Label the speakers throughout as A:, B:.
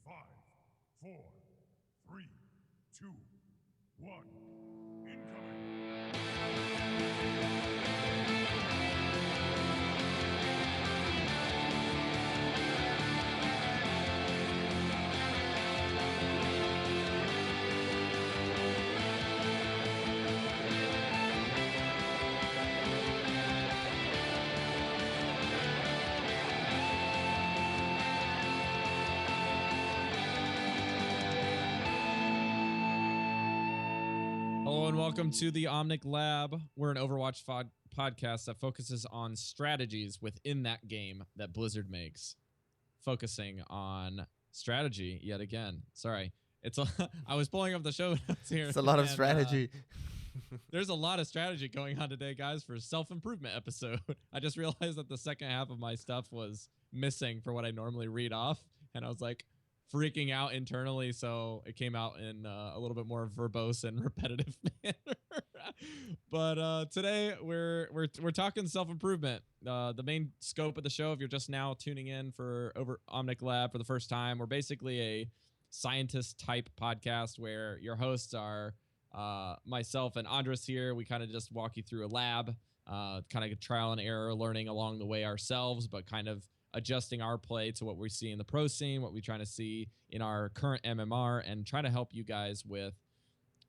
A: 5, 4, 3, 2, 1. Incoming!
B: Hello and welcome to the Omnic Lab. We're an Overwatch podcast that focuses on strategies within that game that Blizzard makes. Focusing on strategy yet again. Sorry. I was pulling up the show notes here.
C: It's a lot of
B: and,
C: strategy.
B: There's a lot of strategy going on today, guys, for a self-improvement episode. I just realized that the second half of my stuff was missing for what I normally read off, and I was like freaking out internally, so it came out in a little bit more verbose and repetitive manner. But today we're talking self-improvement. The main scope of the show, if you're just now tuning in for over Omnic Lab for the first time, we're basically a scientist type podcast where your hosts are myself and Andres here. We kind of just walk you through a lab, kind of trial and error, learning along the way ourselves, but kind of adjusting our play to what we see in the pro scene, what we're trying to see in our current MMR, and try to help you guys with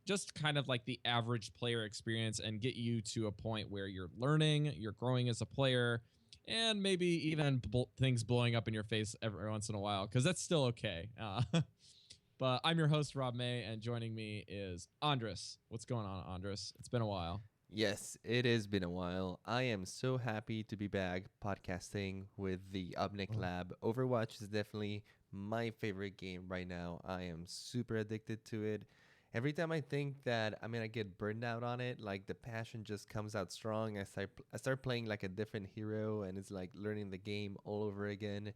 B: just kind of like the average player experience and get you to a point where you're learning, you're growing as a player, and maybe even things blowing up in your face every once in a while, because that's still okay. But I'm your host, Rob May, and joining me is Andres. What's going on, Andres? It's been a while.
C: Yes, it has been a while. I am so happy to be back podcasting with the Omnic Lab. Overwatch is definitely my favorite game right now. I am super addicted to it. Every time I think that I'm going to get burned out on it, like the passion just comes out strong. I start playing like a different hero, and it's like learning the game all over again.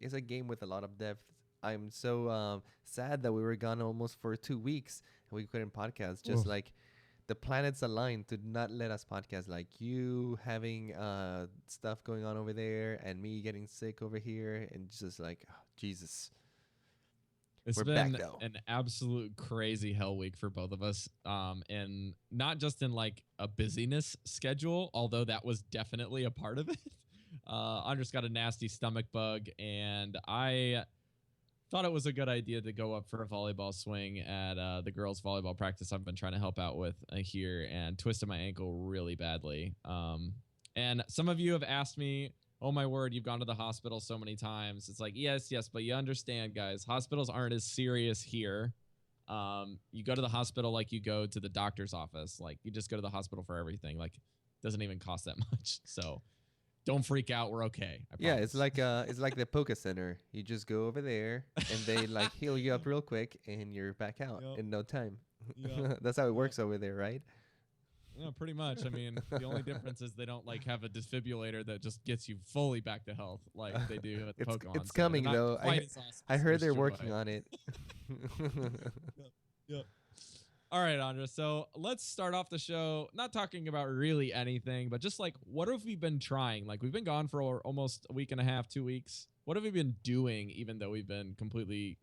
C: It's a game with a lot of depth. I'm so sad that we were gone almost for 2 weeks and we couldn't podcast. Just like the planets aligned to not let us podcast, like you having stuff going on over there and me getting sick over here, and just like, oh, Jesus.
B: We're been back, though. An absolute crazy hell week for both of us, and not just in like a busyness schedule, although that was definitely a part of it. Andres got a nasty stomach bug, and I thought it was a good idea to go up for a volleyball swing at the girls' volleyball practice I've been trying to help out with here, and twisted my ankle really badly. And some of you have asked me, oh my word, you've gone to the hospital so many times. It's like, yes, but you understand, guys, hospitals aren't as serious here. You go to the hospital like you go to the doctor's office. Like, you just go to the hospital for everything. Like, it doesn't even cost that much. So don't freak out. We're okay.
C: Yeah, it's like the Poke Center. You just go over there and they like heal you up real quick and you're back out in no time. That's how it works over there, right?
B: Yeah, pretty much. I mean, the only difference is they don't like have a defibrillator that just gets you fully back to health like they do at the Pokemon.
C: It's coming though. I heard they're working on it.
B: Yep. All right, Andres. So let's start off the show not talking about really anything, but just like, what have we been trying? Like, we've been gone for almost a week and a half, 2 weeks. What have we been doing, even though we've been completely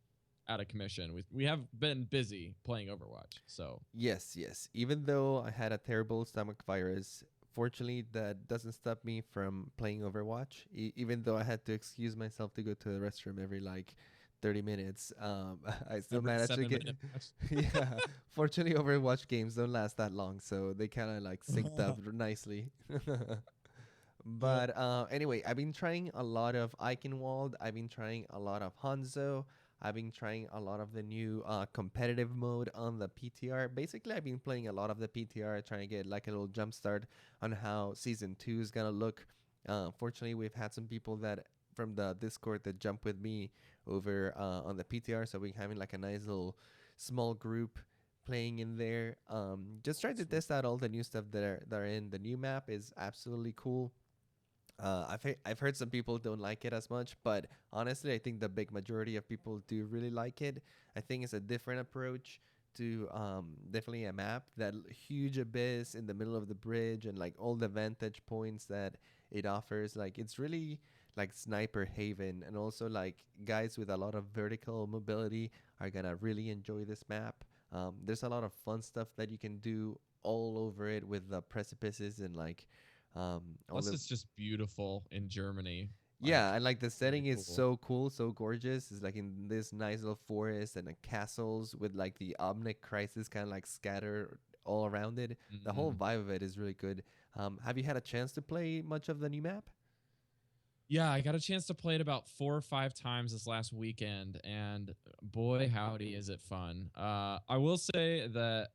B: out of commission? We have been busy playing Overwatch. So
C: yes. Even though I had a terrible stomach virus, fortunately that doesn't stop me from playing Overwatch. Even though I had to excuse myself to go to the restroom every like 30 minutes, I still managed to get yeah. Fortunately, Overwatch games don't last that long, so they kind of like synced up nicely. But anyway, I've been trying a lot of Eichenwald. I've been trying a lot of Hanzo. I've been trying a lot of the new competitive mode on the PTR. Basically, I've been playing a lot of the PTR, trying to get like a little jump start on how Season 2 is going to look. Fortunately, we've had some people that from the Discord that jump with me over on the PTR, so we're having like a nice little small group playing in there. Just trying to test out all the new stuff that are in. The new map is absolutely cool. I've heard some people don't like it as much, but honestly, I think the big majority of people do really like it. I think it's a different approach to definitely a map. That huge abyss in the middle of the bridge and like all the vantage points that it offers. Like it's really like sniper haven, and also like guys with a lot of vertical mobility are gonna really enjoy this map. There's a lot of fun stuff that you can do all over it with the precipices and like all
B: Plus,
C: the
B: it's just beautiful in Germany.
C: yeah,
B: Like,
C: and like the
B: really
C: setting is
B: cool.
C: so cool, so gorgeous. It's like in this nice little forest and castles with like the Omnic crisis kind of like scattered all around it. The whole
B: Mhm.
C: vibe of it is really good. Have you had a chance to play much of the new map?
B: Yeah, I got a chance to play it about 4 or 5 times this last weekend, and boy, howdy, is it fun. I will say that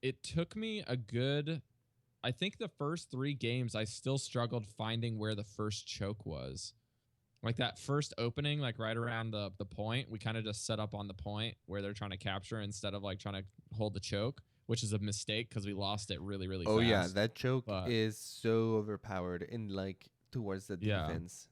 B: it took me a good, I think the first 3 games, I still struggled finding where the first choke was. Like that first opening, like right around the point, we kind of just set up on the point where they're trying to capture instead of like trying to hold the choke, which is a mistake because we lost it really, really
C: Oh yeah,
B: fast.
C: that choke
B: But
C: is so overpowered in like towards the
B: yeah,
C: defense.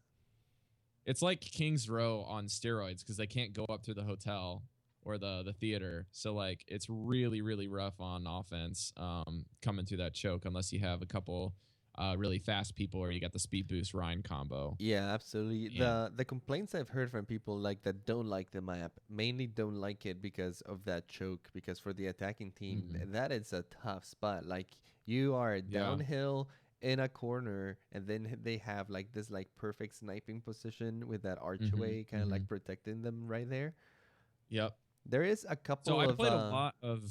B: it's like King's Row on steroids because they can't go up through the hotel or the theater. So like it's really really rough on offense coming through that choke unless you have a couple really fast people or you got the speed boost Ryan combo.
C: Yeah, absolutely.
B: And
C: The complaints I've heard from people like that don't like the map mainly don't like it because of that choke. Because for the attacking team,
B: mm,
C: that is a tough spot. Like you are
B: yeah,
C: downhill in a corner, and then they have like this like perfect sniping position with that
B: hmm
C: archway kind of
B: hmm
C: like protecting them right there.
B: yep.
C: There is a
B: So
C: couple
B: I
C: of
B: played a lot of.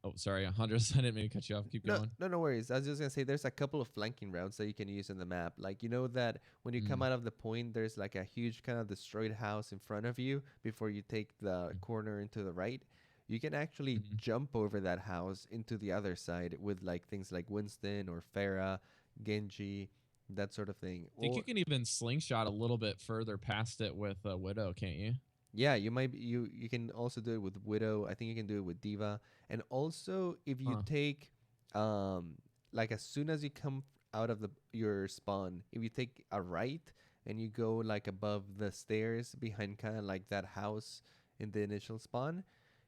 B: Oh, sorry, Andres. I didn't mean to cut you off. Keep
C: no,
B: going.
C: no, no worries. I was just gonna say there's a couple of flanking routes that you can use in the map. Like you know that when you come
B: Mm,
C: out of the point, there's like a huge kind of destroyed house in front of you before you take the corner into the right. You can actually
B: mm-hmm.
C: jump over that house into the other side with like things like Winston or Farah, Genji, that sort of thing.
B: I think
C: Or
B: you can even slingshot a little bit further past it with a Widow, can't you?
C: yeah, you might you can also do it with Widow. I think you can do it with Diva. And also if you
B: Huh.
C: take um like as soon as you come out of the your spawn, if you take a right and you go like above the stairs behind kind of like that house in the initial spawn,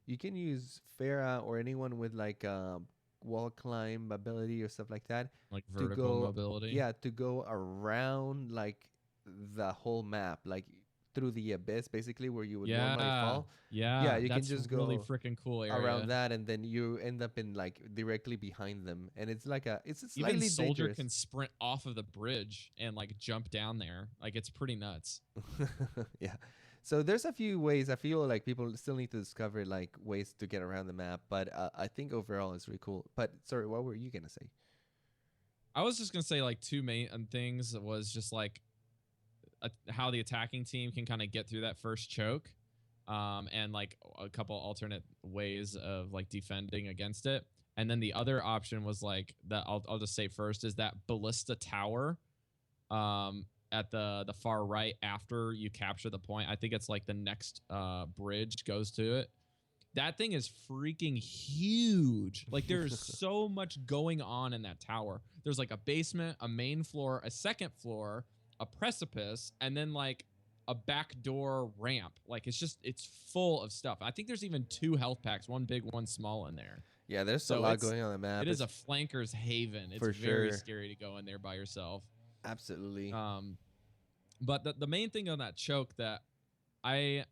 C: you can use Farah or anyone with like wall climb ability or stuff like that
B: Like
C: to
B: vertical
C: go
B: mobility.
C: yeah, to go around like the whole map. Like through the abyss, basically where you would normally
B: Yeah,
C: fall. Yeah,
B: yeah,
C: you can
B: that's
C: just
B: really
C: go
B: freaking cool
C: around
B: area.
C: that, and then you end up in like directly behind them, and it's like it's a
B: Even
C: slightly
B: Soldier
C: dangerous.
B: can sprint off of the bridge and like jump down there. Like it's pretty nuts.
C: Yeah. So there's a few ways. I feel like people still need to discover like ways to get around the map, but I think overall it's really cool. But sorry, what were you gonna say?
B: I was just gonna say like two main things was just like how the attacking team can kind of get through that first choke, and like a couple alternate ways of like defending against it. And then the other option was like that. I'll just say first is that ballista tower, at the far right after you capture the point. I think it's like the next bridge goes to it. That thing is freaking huge. Like there's so much going on in that tower. There's like a basement, a main floor, a second floor, a precipice, and then like a backdoor ramp. Like it's full of stuff. I think there's even 2 health packs, one big, one small in there.
C: Yeah, there's a
B: So
C: lot going on the
B: it
C: map.
B: is
C: It's
B: a flanker's haven. It's
C: for
B: very
C: sure,
B: scary to go in there by yourself.
C: absolutely.
B: Um, but the main thing on that choke that I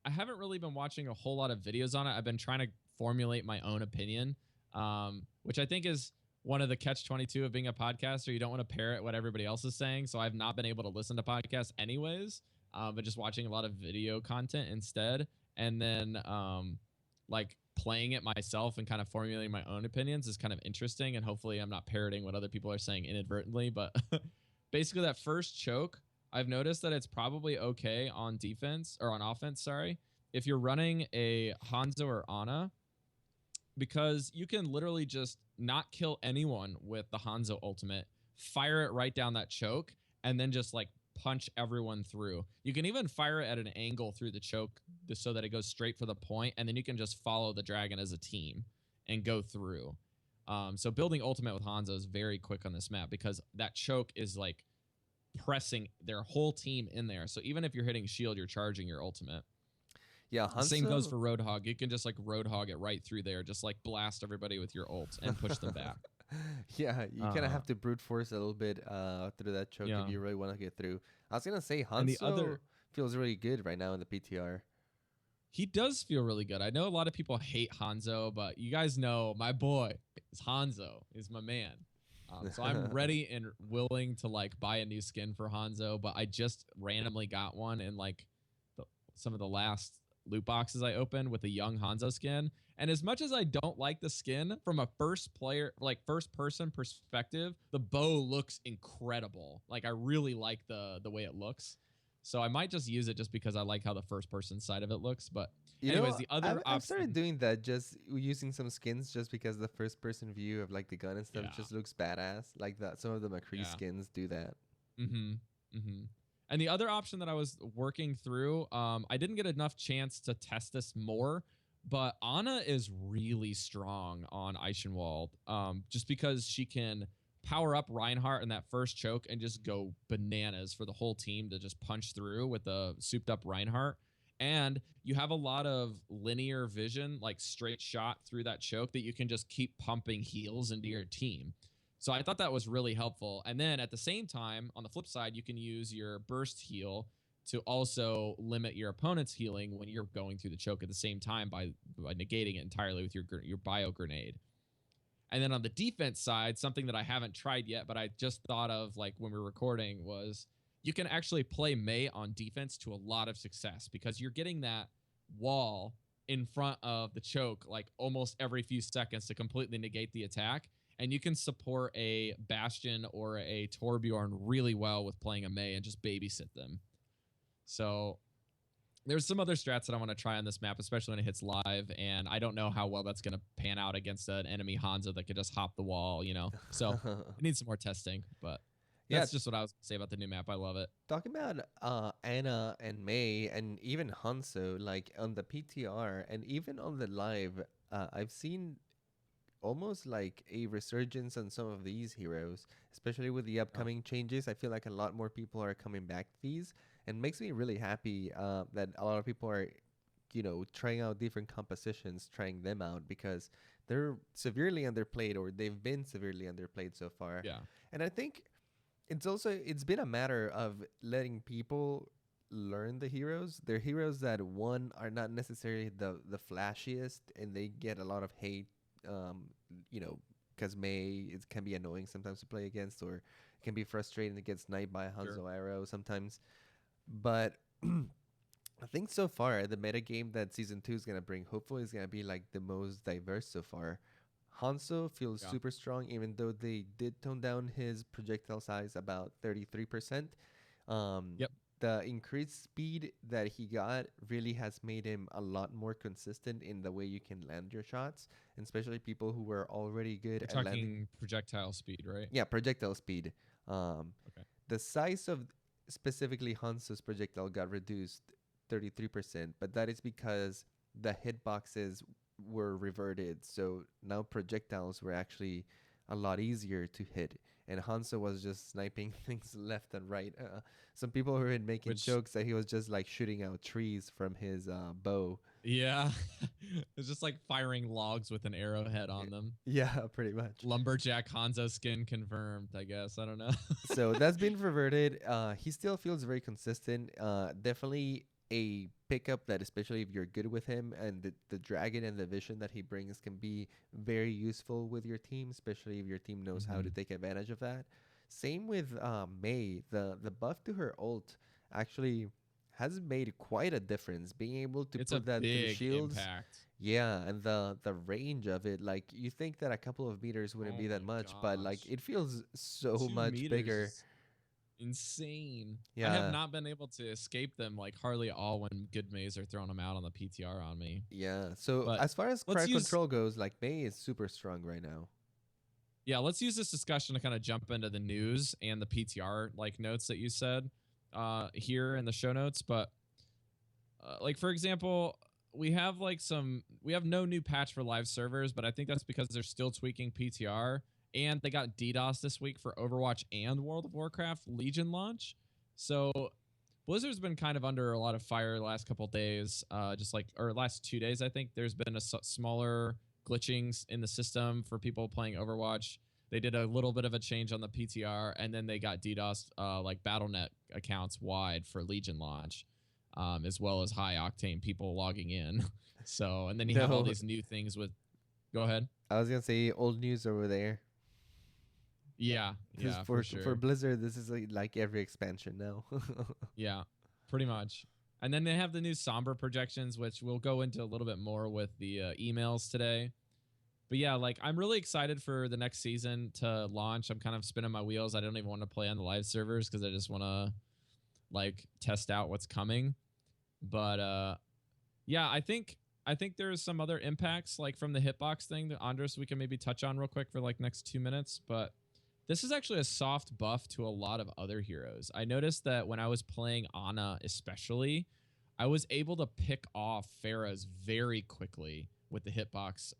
B: I haven't really been watching a whole lot of videos on it. I've been trying to formulate my own opinion, which I think is one of the catch 22 of being a podcaster. You don't want to parrot what everybody else is saying. So I've not been able to listen to podcasts anyways, but just watching a lot of video content instead. And then like playing it myself and kind of formulating my own opinions is kind of interesting. And hopefully I'm not parroting what other people are saying inadvertently. But basically, that first choke, I've noticed that it's probably okay on defense or on offense, sorry, if you're running a Hanzo or Ana, because you can literally just not kill anyone with the Hanzo ultimate, fire it right down that choke, and then just like punch everyone through. You can even fire it at an angle through the choke so that it goes straight for the point, and then you can just follow the dragon as a team and go through. So building ultimate with Hanzo is very quick on this map because that choke is like pressing their whole team in there. So even if you're hitting shield, you're charging your ultimate.
C: Yeah,
B: The same goes
C: Hanzo.
B: for Roadhog. You can just like Roadhog it right through there, just like blast everybody with your ult and push them back.
C: Yeah, you kind of
B: Uh,
C: have to brute force a little bit through that choke if
B: yeah.
C: you really want to get through. I was gonna say
B: And the
C: Hanzo
B: other,
C: feels really good right now in the PTR.
B: he does feel really good. I know a lot of people hate Hanzo, but you guys know my boy is Hanzo, is my man. So I'm ready and willing to like buy a new skin for Hanzo, but I just randomly got one in like the, some of the last loot boxes I opened with a young Hanzo skin. And as much as I don't like the skin from a first player, like first person perspective, the bow looks incredible. Like I really like the way it looks. So I might just use it just because I like how the first person side of it looks. But
C: You
B: anyways,
C: know,
B: the other
C: I've started
B: option,
C: doing that, just using some skins, just because the first person view of like the gun and stuff
B: yeah,
C: just looks badass. Like that, some of the McCree
B: yeah.
C: skins do that.
B: Mm-hmm. Mm-hmm. And the other option that I was working through, I didn't get enough chance to test this more, but Anna is really strong on Eichenwald, just because she can power up Reinhardt in that first choke and just go bananas for the whole team to just punch through with the souped up Reinhardt. And you have a lot of linear vision, like straight shot through that choke that you can just keep pumping heals into your team. So I thought that was really helpful. And then at the same time, on the flip side, you can use your burst heal to also limit your opponent's healing when you're going through the choke at the same time by negating it entirely with your bio grenade. And then on the defense side, something that I haven't tried yet, but I just thought of like when we were recording was you can actually play Mei on defense to a lot of success because you're getting that wall in front of the choke like almost every few seconds to completely negate the attack. And you can support a Bastion or a Torbjorn really well with playing a Mei and just babysit them. So there's some other strats that I want to try on this map, especially when it hits live, and I don't know how well that's going to pan out against an enemy Hanzo that could just hop the wall, you know? So it needs some more testing, but
C: Yeah,
B: that's just what I was going to say about the new map. I love it.
C: talking about Anna and May and even Hanso, like on the PTR and even on the live, I've seen almost like a resurgence on some of these heroes, especially with the
B: Oh,
C: upcoming changes. I feel like a lot more people are coming back to these, and makes me really happy that a lot of people are, trying out different compositions, trying them out because they're severely underplayed or they've been severely underplayed so far.
B: yeah.
C: And I think it's been a matter of letting people learn the heroes. They're heroes that one are not necessarily the flashiest, and they get a lot of hate. Um, you know, because May it can be annoying sometimes to play against, or it can be frustrating to get sniped by
B: Sure.
C: Hanzo Arrow sometimes. But I think so far the meta game that season 2 is gonna bring, hopefully, is gonna be like the most diverse so far. Hanzo feels
B: Yeah.
C: super strong, even though they did tone down his projectile size about 33%. Um,
B: Yep.
C: the increased speed that he got really has made him a lot more consistent in the way you can land your shots, and especially people who were already good
B: You're
C: at landing.
B: talking projectile speed, right?
C: Yeah, projectile speed. Um,
B: Okay.
C: the size of specifically Hanzo's projectile got reduced 33%, but that is because the hitboxes were reverted. So now projectiles were actually a lot easier to hit. And Hanzo was just sniping things left and right. Some people were making
B: Which,
C: jokes that he was just like shooting out trees from his bow.
B: yeah, it's just like firing logs with an arrowhead on them.
C: Yeah, pretty much.
B: Lumberjack Hanzo skin confirmed, I guess. I don't know.
C: So that's been reverted. He still feels very consistent. Definitely a pickup that, especially if you're good with him, and the dragon and the vision that he brings can be very useful with your team, especially if your team knows how to
B: Mhm.
C: take advantage of that. Same with Mei. The buff to her ult actually has made quite a difference. Being able to
B: It's a
C: put that through
B: big
C: shields,
B: impact.
C: yeah, and the range of it, like you think that a couple of meters wouldn't
B: Oh
C: be that
B: my
C: much, but like
B: gosh.
C: it feels so
B: 2
C: much
B: meters
C: bigger.
B: is insane. I have
C: Yeah,
B: not been able to escape them like hardly all when good maze are throwing them out on the PTR on me.
C: yeah. So
B: But
C: as far as
B: let's
C: crowd
B: use
C: control goes, like May is super strong right now.
B: yeah, let's use this discussion to kind of jump into the news and the PTR like notes that you said here in the show notes. But like for example, we have no new patch for live servers, but I think that's because they're still tweaking PTR and they got DDoS this week for Overwatch and World of Warcraft Legion launch. So Blizzard's been kind of under a lot of fire the last couple days, just like or last 2 days. I think there's been a smaller glitchings in the system for people playing Overwatch. They did a little bit of a change on the PTR, and then they got DDoS like BattleNet accounts wide for Legion launch, as well as high octane people logging in. So, and then you have all
C: No,
B: these new things with. Go ahead.
C: I was gonna say old news over there.
B: Yeah,
C: Because
B: yeah, for
C: for
B: sure.
C: Blizzard, this is like every expansion now.
B: Yeah, pretty much. And then they have the new somber projections, which we'll go into a little bit more with the emails today. But yeah, like I'm really excited for the next season to launch. I'm kind of spinning my wheels. I don't even want to play on the live servers because I just want to like test out what's coming. But yeah, I think there's some other impacts like from the hitbox thing that Andres we can maybe touch on real quick for like next 2 minutes. But this is actually a soft buff to a lot of other heroes. I noticed that when I was playing Ana especially, I was able to pick off Pharahs very quickly with the hitbox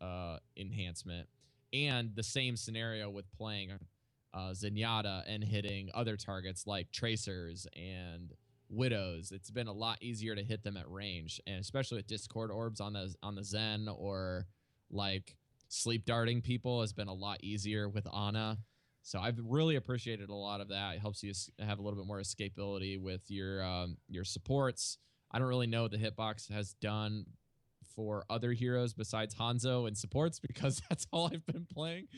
B: enhancement. And the same scenario with playing Zenyatta and hitting other targets like Tracers and Widows. It's been a lot easier to hit them at range, and especially with Discord orbs on the Zen, or like sleep darting people has been a lot easier with Ana. So I've really appreciated a lot of that. It helps you have a little bit more escapability with your supports. I don't really know what the hitbox has done for other heroes besides Hanzo and supports because that's all I've been playing.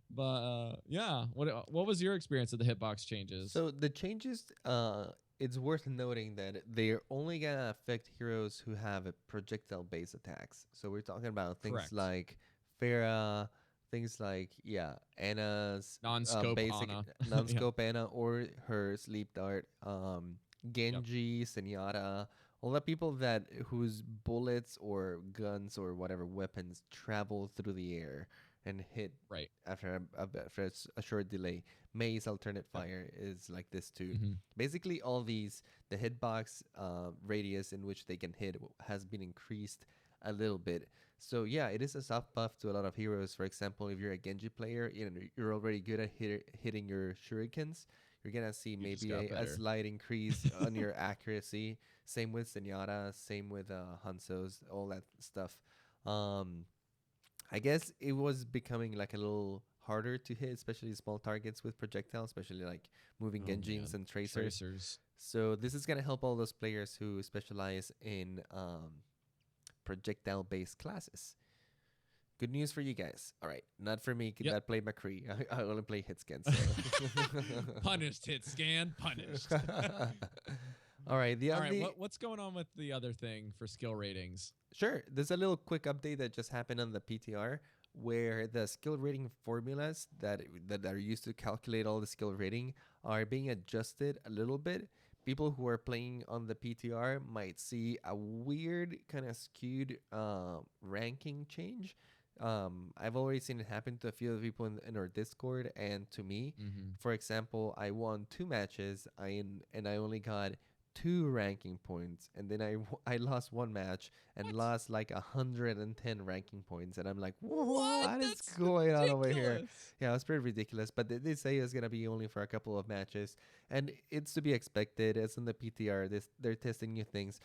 B: But yeah, what was your experience of the hitbox changes?
C: So the changes, it's worth noting that they're only gonna affect heroes who have a projectile-based attacks. So we're talking about things
B: Correct.
C: like Farah, things like Anna's
B: Non-scope
C: basic
B: Ana. Yeah.
C: non-scope Anna or her sleep dart,
B: Yep.
C: Genji, Zenyatta, all the people that whose bullets or guns or whatever weapons travel through the air and hit
B: Right.
C: after a short delay. May's alternate
B: Yep.
C: fire is like this too.
B: Mm-hmm.
C: Basically, all these the hitbox radius in which they can hit has been increased a little bit. So yeah, it is a soft buff to a lot of heroes. For example, if you're a Genji player, you're already good at hitting your shurikens. You're gonna see
B: You just
C: maybe
B: got
C: a
B: better.
C: slight increase on your accuracy. Same with Zenyatta, same with Hanzo's, all that stuff. Um, I guess it was becoming like a little harder to hit, especially small targets with projectiles, especially like moving
B: Oh
C: Genjins
B: man,
C: and Tracers.
B: Tracers.
C: So this is gonna help all those players who specialize in projectile-based classes. Good news for you guys. All right, not for me
B: Yep.
C: that play McCree. I only play hit scan. So.
B: Punished hit scan. Punished.
C: All right,
B: All right. What's going on with the other thing for skill ratings?
C: Sure. There's a little quick update that just happened on the PTR where the skill rating formulas that are used to calculate all the skill rating are being adjusted a little bit. People who are playing on the PTR might see a weird kind of skewed ranking change. I've already seen it happen to a few of the people in our Discord and to me.
B: Mm-hmm.
C: For example, I won 2 matches. And I only got 2 ranking points, and then I lost 1 match and
B: What?
C: lost like 110 ranking points, and I'm like,
B: What?
C: what is
B: That's
C: going on over here?
B: ridiculous.
C: Yeah, it's pretty ridiculous, but they say it's gonna be only for a couple of matches, and it's to be expected. It's in the PTR. They're testing new things.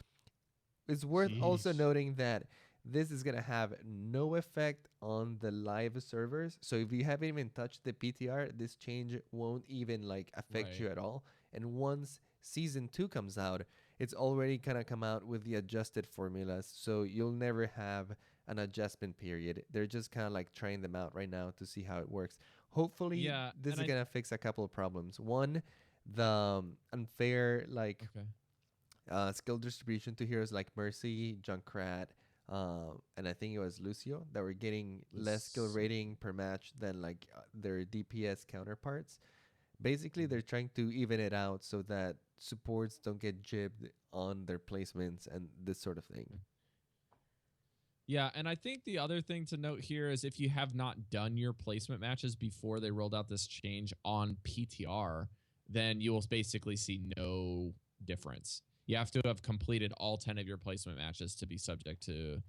C: It's worth also
B: Sheesh.
C: noting that this is gonna have no effect on the live servers. So if you haven't even touched the PTR, this change won't even like affect you
B: Right.
C: at all. And once season 2 comes out, it's already gonna come out with the adjusted formulas. So you'll never have an adjustment period. They're just kind of like trying them out right now to see how it works. Hopefully,
B: Yeah,
C: this
B: and
C: is
B: I.
C: gonna fix a couple of problems. One, the unfair like
B: Okay.
C: skill distribution to heroes like Mercy, Junkrat, and I think it was Lucio that were getting less skill
B: Lucio.
C: rating per match than like their DPS counterparts. Basically,
B: Mhm.
C: they're trying to even it out so that supports don't get jibbed on their placements and this sort of thing.
B: Yeah, and I think the other thing to note here is if you have not done your placement matches before they rolled out this change on PTR, then you will basically see no difference. You have to have completed all 10 of your placement matches to be subject to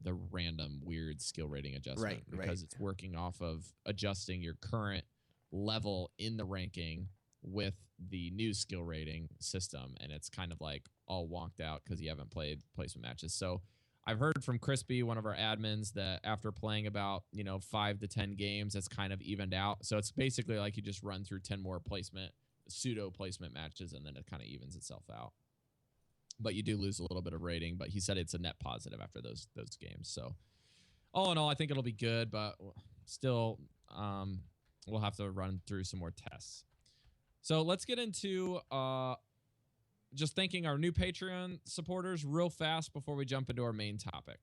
B: the random weird skill rating
C: Right,
B: adjustment
C: right.
B: because it's working off of adjusting your current level in the ranking with the new skill rating system, and it's kind of like all wonked out because you haven't played placement matches. So I've heard from Crispy, one of our admins, that after playing about 5 to 10 games, it's kind of evened out. So it's basically like you just run through 10 more pseudo placement matches, and then it kind of evens itself out. But you do lose a little bit of rating. But he said it's a net positive after those games. So all in all, I think it'll be good, but still, we'll have to run through some more tests. So let's get into just thanking our new Patreon supporters real fast before we jump into our main topic.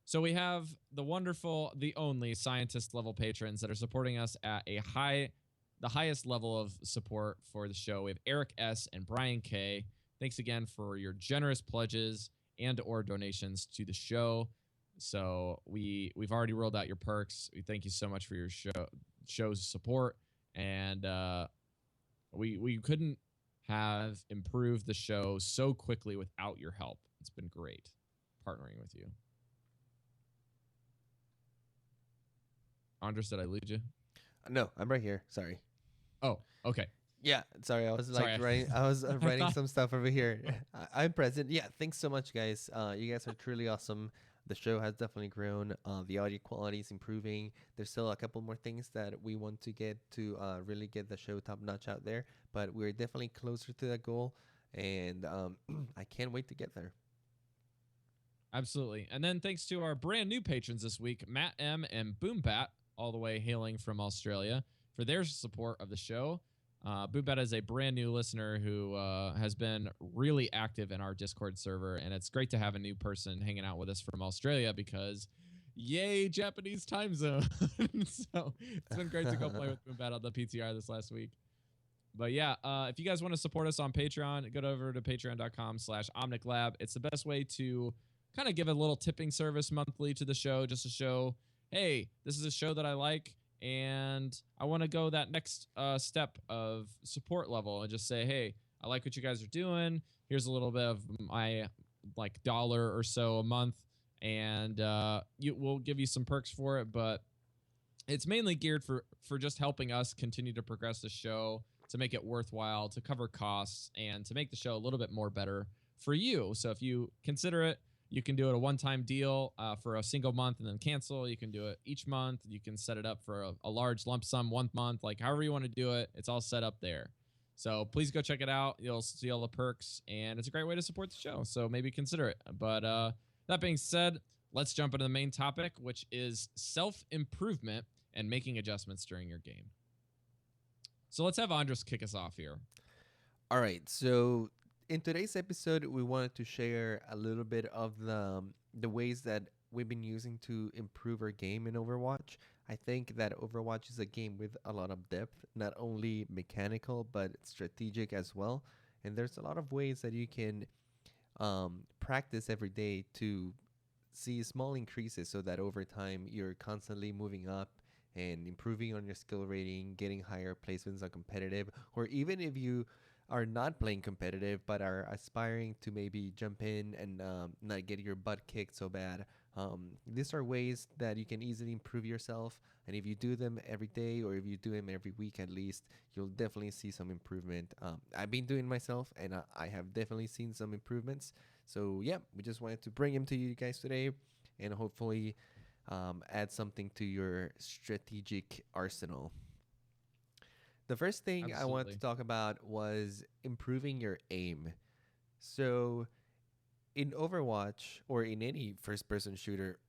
B: So we have the wonderful, the only scientist level patrons that are supporting us at the highest level of support for the show. We have Eric S. and Brian K. Thanks again for your generous pledges and or donations to the show. So we've already rolled out your perks. We thank you so much for your show's support, and we couldn't have improved the show so quickly without your help. It's been great partnering with you. Andres, did I lose you?
C: No, I'm right here. Sorry.
B: Oh, okay.
C: Yeah, sorry. I was
B: Sorry.
C: writing. I was writing
B: thought-
C: some stuff over here. I'm present. Yeah, thanks so much, guys. You guys are truly awesome. The show has definitely grown. The audio quality is improving. There's still a couple more things that we want to get to really get the show top notch out there, but we're definitely closer to that goal, and I can't wait to get there.
B: Absolutely. And then thanks to our brand new patrons this week, Matt M. and Boombat, all the way hailing from Australia, for their support of the show. Boombat is a brand new listener who has been really active in our Discord server, and it's great to have a new person hanging out with us from Australia because, yay, Japanese time zone. So it's been great to go play with Boombat on the PTR this last week. But yeah, if you guys want to support us on Patreon, go over to patreon.com/OmnicLab. It's the best way to kind of give a little tipping service monthly to the show, just to show, hey, this is a show that I like, and I want to go that next step of support level and just say, hey, I like what you guys are doing. Here's a little bit of my $1 or so a month, and we'll give you some perks for it. But it's mainly geared for just helping us continue to progress the show, to make it worthwhile, to cover costs, and to make the show a little bit more better for you. So if you consider it, you can do it a one-time deal for a single month and then cancel. You can do it each month. You can set it up for a large lump sum 1 month, however you want to do it. It's all set up there. So please go check it out. You'll see all the perks, and it's a great way to support the show. So maybe consider it. But that being said, let's jump into the main topic, which is self-improvement and making adjustments during your game. So let's have Andres kick us off here.
C: All right, so in today's episode, we wanted to share a little bit of the ways that we've been using to improve our game in Overwatch. I think that Overwatch is a game with a lot of depth, not only mechanical, but strategic as well. And there's a lot of ways that you can practice every day to see small increases so that over time you're constantly moving up and improving on your skill rating, getting higher placements on competitive, or even if you are not playing competitive but are aspiring to maybe jump in and not get your butt kicked so bad. These are ways that you can easily improve yourself, and if you do them every day or if you do them every week at least, you'll definitely see some improvement. I've been doing myself, and I have definitely seen some improvements. So yeah, we just wanted to bring them to you guys today, and hopefully add something to your strategic arsenal. The first thing I wanted to talk about was improving your aim. So in Overwatch or in any first-person shooter,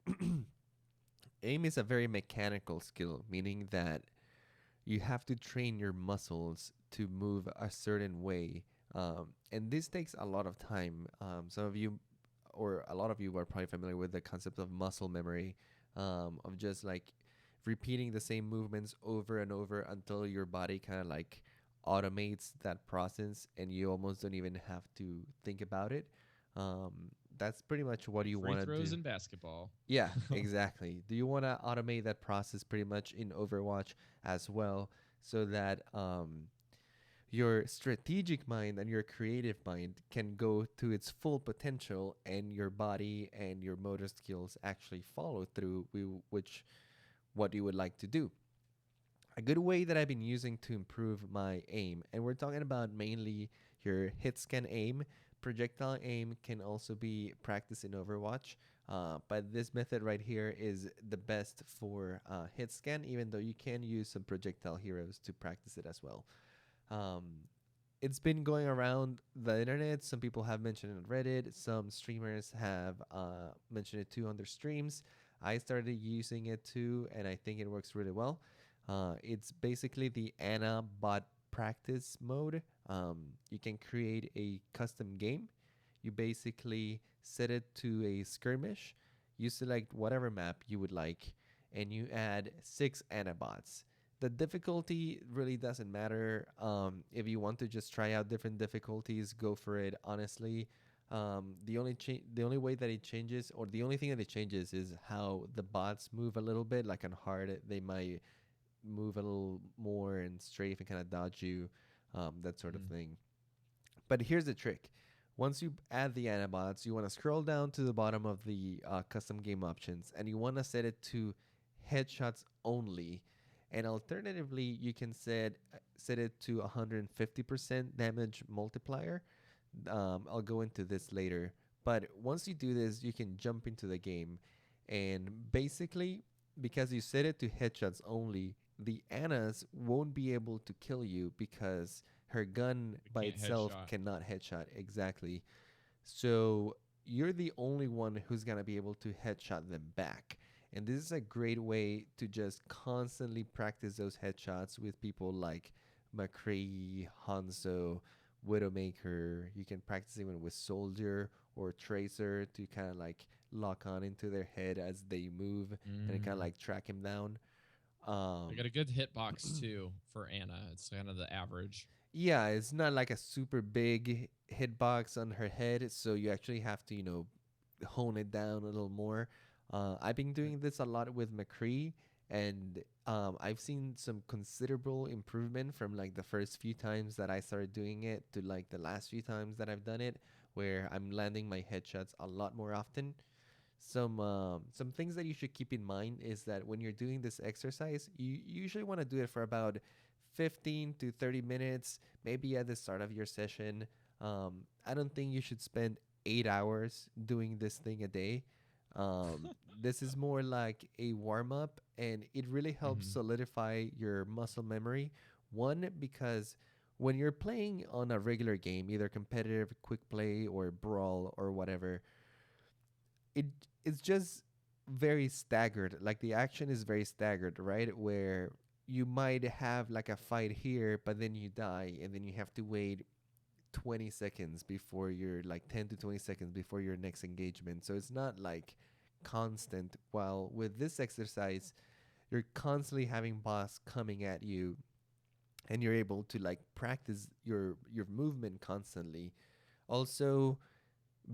C: aim is a very mechanical skill, meaning that you have to train your muscles to move a certain way. And this takes a lot of time. Some of you, or a lot of you, are probably familiar with the concept of muscle memory, of just repeating the same movements over and over until your body kind of automates that process and you almost don't even have to think about it. That's pretty much what you want to do.
B: Free throws in basketball.
C: Yeah, exactly. Do you want to automate that process pretty much in Overwatch as well, so that your strategic mind and your creative mind can go to its full potential and your body and your motor skills actually follow through what you would like to do. A good way that I've been using to improve my aim, and we're talking about mainly your hit scan aim, projectile aim can also be practiced in Overwatch. But this method right here is the best for hit scan, even though you can use some projectile heroes to practice it as well. Um, it's been going around the internet. Some people have mentioned it on Reddit. Some streamers have mentioned it too on their streams. I started using it too, and I think it works really well. It's basically the Ana bot practice mode. You can create a custom game. You basically set it to a skirmish. You select whatever map you would like, and you add 6 Anabots. The difficulty really doesn't matter. If you want to just try out different difficulties, go for it. Honestly, the only way that it changes, or the only thing that it changes, is how the bots move a little bit. Like on hard, they might move a little more and strafe and kind of dodge you, that sort of
B: Mm.
C: thing. But here's the trick. Once you add the Anabots, you want to scroll down to the bottom of the custom game options, and you want to set it to headshots only. And alternatively, you can set it to 150% damage multiplier. I'll go into this later. But once you do this, you can jump into the game, and basically, because you set it to headshots only, the Annas won't be able to kill you because her gun
B: We
C: by
B: can't
C: itself
B: headshot.
C: cannot headshot exactly. So you're the only one who's gonna be able to headshot them back. And this is a great way to just constantly practice those headshots with people like McCree, Hanzo, Widowmaker. You can practice even with Soldier or Tracer to kind of like lock on into their head as they move and kind of
B: Mm.
C: like track him down.
B: I
C: Um,
B: got a good hitbox too for Anna. It's kind of the average.
C: Yeah, it's not like a super big hitbox on her head, so you actually have to, hone it down a little more. I've been
B: Right.
C: doing this a lot with McCree, and I've seen some considerable improvement from like the first few times that I started doing it to like the last few times that I've done it, where I'm landing my headshots a lot more often. Some things that you should keep in mind is that when you're doing this exercise, you usually want to do it for about 15 to 30 minutes, maybe at the start of your session. I don't think you should spend 8 hours doing this thing a day. This is more like a warm up, and it really helps
B: Hmm.
C: solidify your muscle memory. One, because when you're playing on a regular game, either competitive, quick play, or brawl, or whatever, it it's just very staggered. Like the action is very staggered, right? Where you might have like a fight here, but then you die, and then you have to wait 20 seconds before your like 10 to 20 seconds before your next engagement. So it's not like constant. While with this exercise, you're constantly having boss coming at you, and you're able to like practice your movement constantly. Also,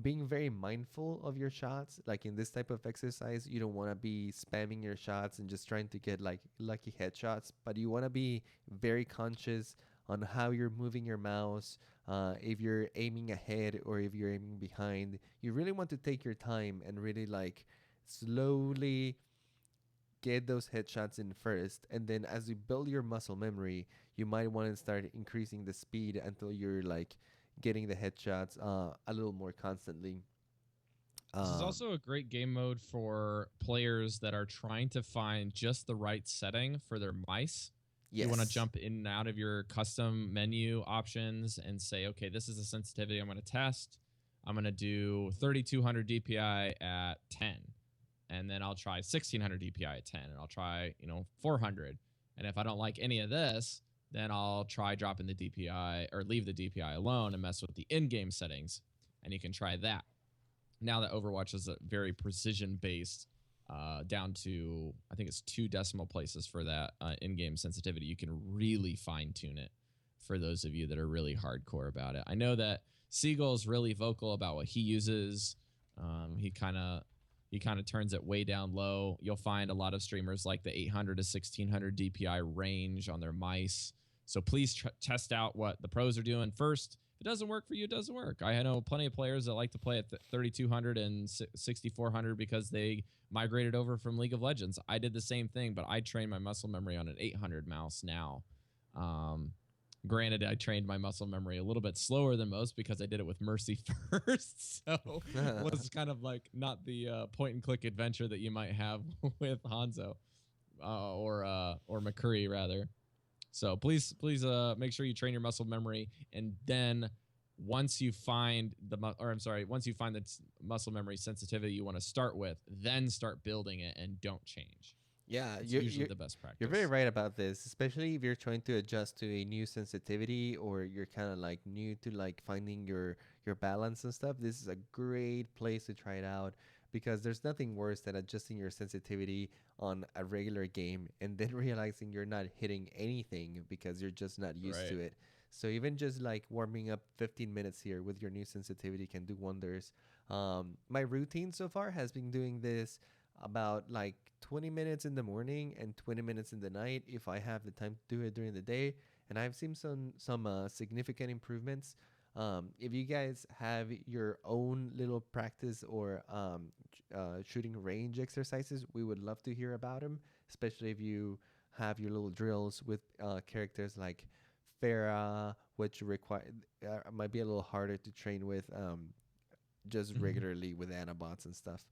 C: being very mindful of your shots. Like in this type of exercise, you don't want to be spamming your shots and just trying to get like lucky headshots, but you want to be very conscious on how you're moving your mouse. If you're aiming ahead or if you're aiming behind, you really want to take your time and really like slowly get those headshots in first, and then as you build your muscle memory, you might want to start increasing the speed until you're like getting the headshots a little more constantly.
B: This is
C: um
B: also a great game mode for players that are trying to find just the right setting for their mice. You want to
C: yes.
B: jump in and out of your custom menu options and say, okay, this is the sensitivity I'm going to test. I'm going to do 3200 DPI at 10. And then I'll try 1600 DPI at 10. And I'll try, 400. And if I don't like any of this, then I'll try dropping the DPI or leave the DPI alone and mess with the in game settings. And you can try that. Now that Overwatch is a very precision based, down to I think it's 2 decimal places for that in-game sensitivity. You can really fine tune it for those of you that are really hardcore about it. I know that Siegel is really vocal about what he uses. He kind of turns it way down low. You'll find a lot of streamers like the 800 to 1600 DPI range on their mice. So please test out what the pros are doing first. If it doesn't work for you, it doesn't work. I know plenty of players that like to play at 3200 and 6400 because they migrated over from League of Legends. I did the same thing, but I train my muscle memory on an 800 mouse now. Um, Granted, I trained my muscle memory a little bit slower than most because I did it with Mercy first. So it was kind of like not the point and click adventure that you might have with Hanzo or McCurry rather. So please make sure you train your muscle memory, and then once you find once you find the muscle memory sensitivity you want to start with, then start building it and don't change.
C: Yeah,
B: It's usually the best
C: you're very
B: practice.
C: right about this, especially if you're trying to adjust to a new sensitivity or you're kind of like new to like finding your balance and stuff. This is a great place to try it out because there's nothing worse than adjusting your sensitivity on a regular game and then realizing you're not hitting anything because you're just not used
B: Right.
C: to it. So even just like warming up 15 minutes here with your new sensitivity can do wonders. My routine so far has been doing this about like 20 minutes in the morning and 20 minutes in the night if I have the time to do it during the day. And I've seen some significant improvements. If you guys have your own little practice or shooting range exercises, we would love to hear about them, especially if you have your little drills with characters like Farah, which require might be a little harder to train with just regularly with Anabots and stuff.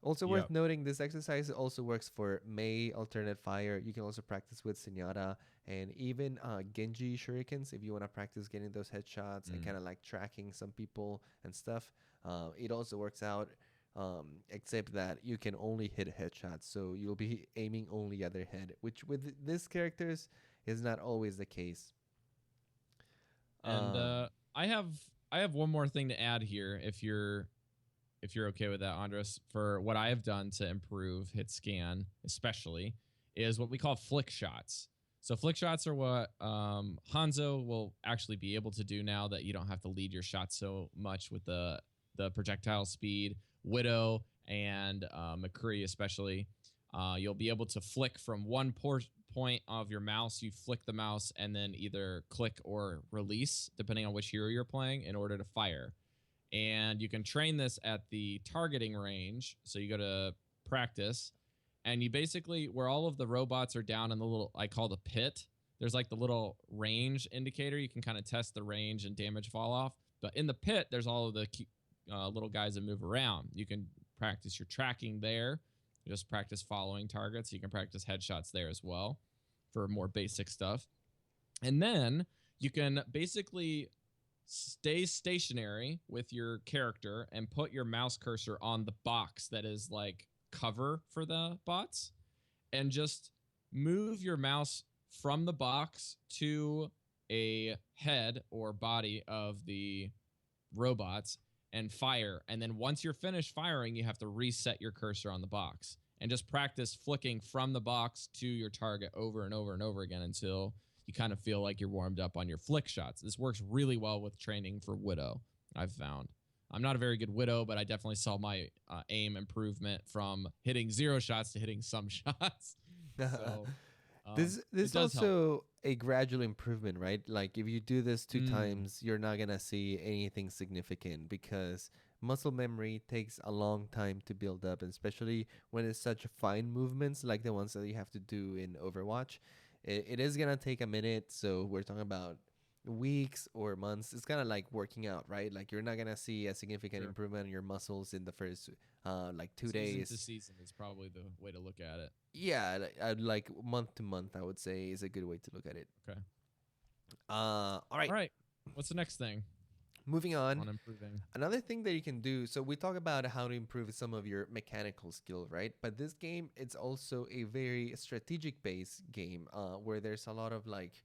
C: Also worth
B: Yep.
C: noting, this exercise also works for Mei, alternate fire. You can also practice with Senora and even Genji shurikens if you want to practice getting those headshots and kind of like tracking some people and stuff. It also works out, except that you can only hit headshots, so you'll be aiming only at their head, which with these characters is not always the case.
B: And
C: Um,
B: I have one more thing to add here if you're okay with that, Andres, for what I have done to improve hit scan, especially, is what we call flick shots. So flick shots are what Hanzo will actually be able to do now that you don't have to lead your shots so much with the projectile speed. Widow and McCree especially, you'll be able to flick from one point of your mouse. You flick the mouse and then either click or release, depending on which hero you're playing, in order to fire. And you can train this at the targeting range. So you go to practice, and you basically, where all of the robots are down in the little, I call the pit, there's like the little range indicator. You can kind of test the range and damage fall off. But in the pit, there's all of the little guys that move around. You can practice your tracking there. Just practice following targets. You can practice headshots there as well for more basic stuff. And then you can basically stay stationary with your character and put your mouse cursor on the box that is like cover for the bots and just move your mouse from the box to a head or body of the robots and fire. And then once you're finished firing, you have to reset your cursor on the box and just practice flicking from the box to your target over and over and over again until you kind of feel like you're warmed up on your flick shots. This works really well with training for Widow, I've found. I'm not a very good Widow, but I definitely saw my aim improvement from hitting 0 shots to hitting some shots. So
C: this
B: it
C: is
B: does help.
C: also a gradual improvement, right? Like if you do this two
B: Mm,
C: times, you're not gonna see anything significant because muscle memory takes a long time to build up, and especially when it's such fine movements like the ones that you have to do in Overwatch. It is gonna take a minute, so we're talking about weeks or months. It's kind of like working out, right? Like you're not gonna see a significant
B: sure.
C: improvement in your muscles in the first like two
B: Season to
C: days.
B: season is probably the way to look at it.
C: Yeah, like month to month, I would say is a good way to look at it.
B: Okay.
C: All
B: All
C: right,
B: right. What's the next thing
C: moving on.
B: on improving?
C: Another thing that you can do. So we talk about how to improve some of your mechanical skill, right? But this game, it's also a very strategic based game, where there's a lot of like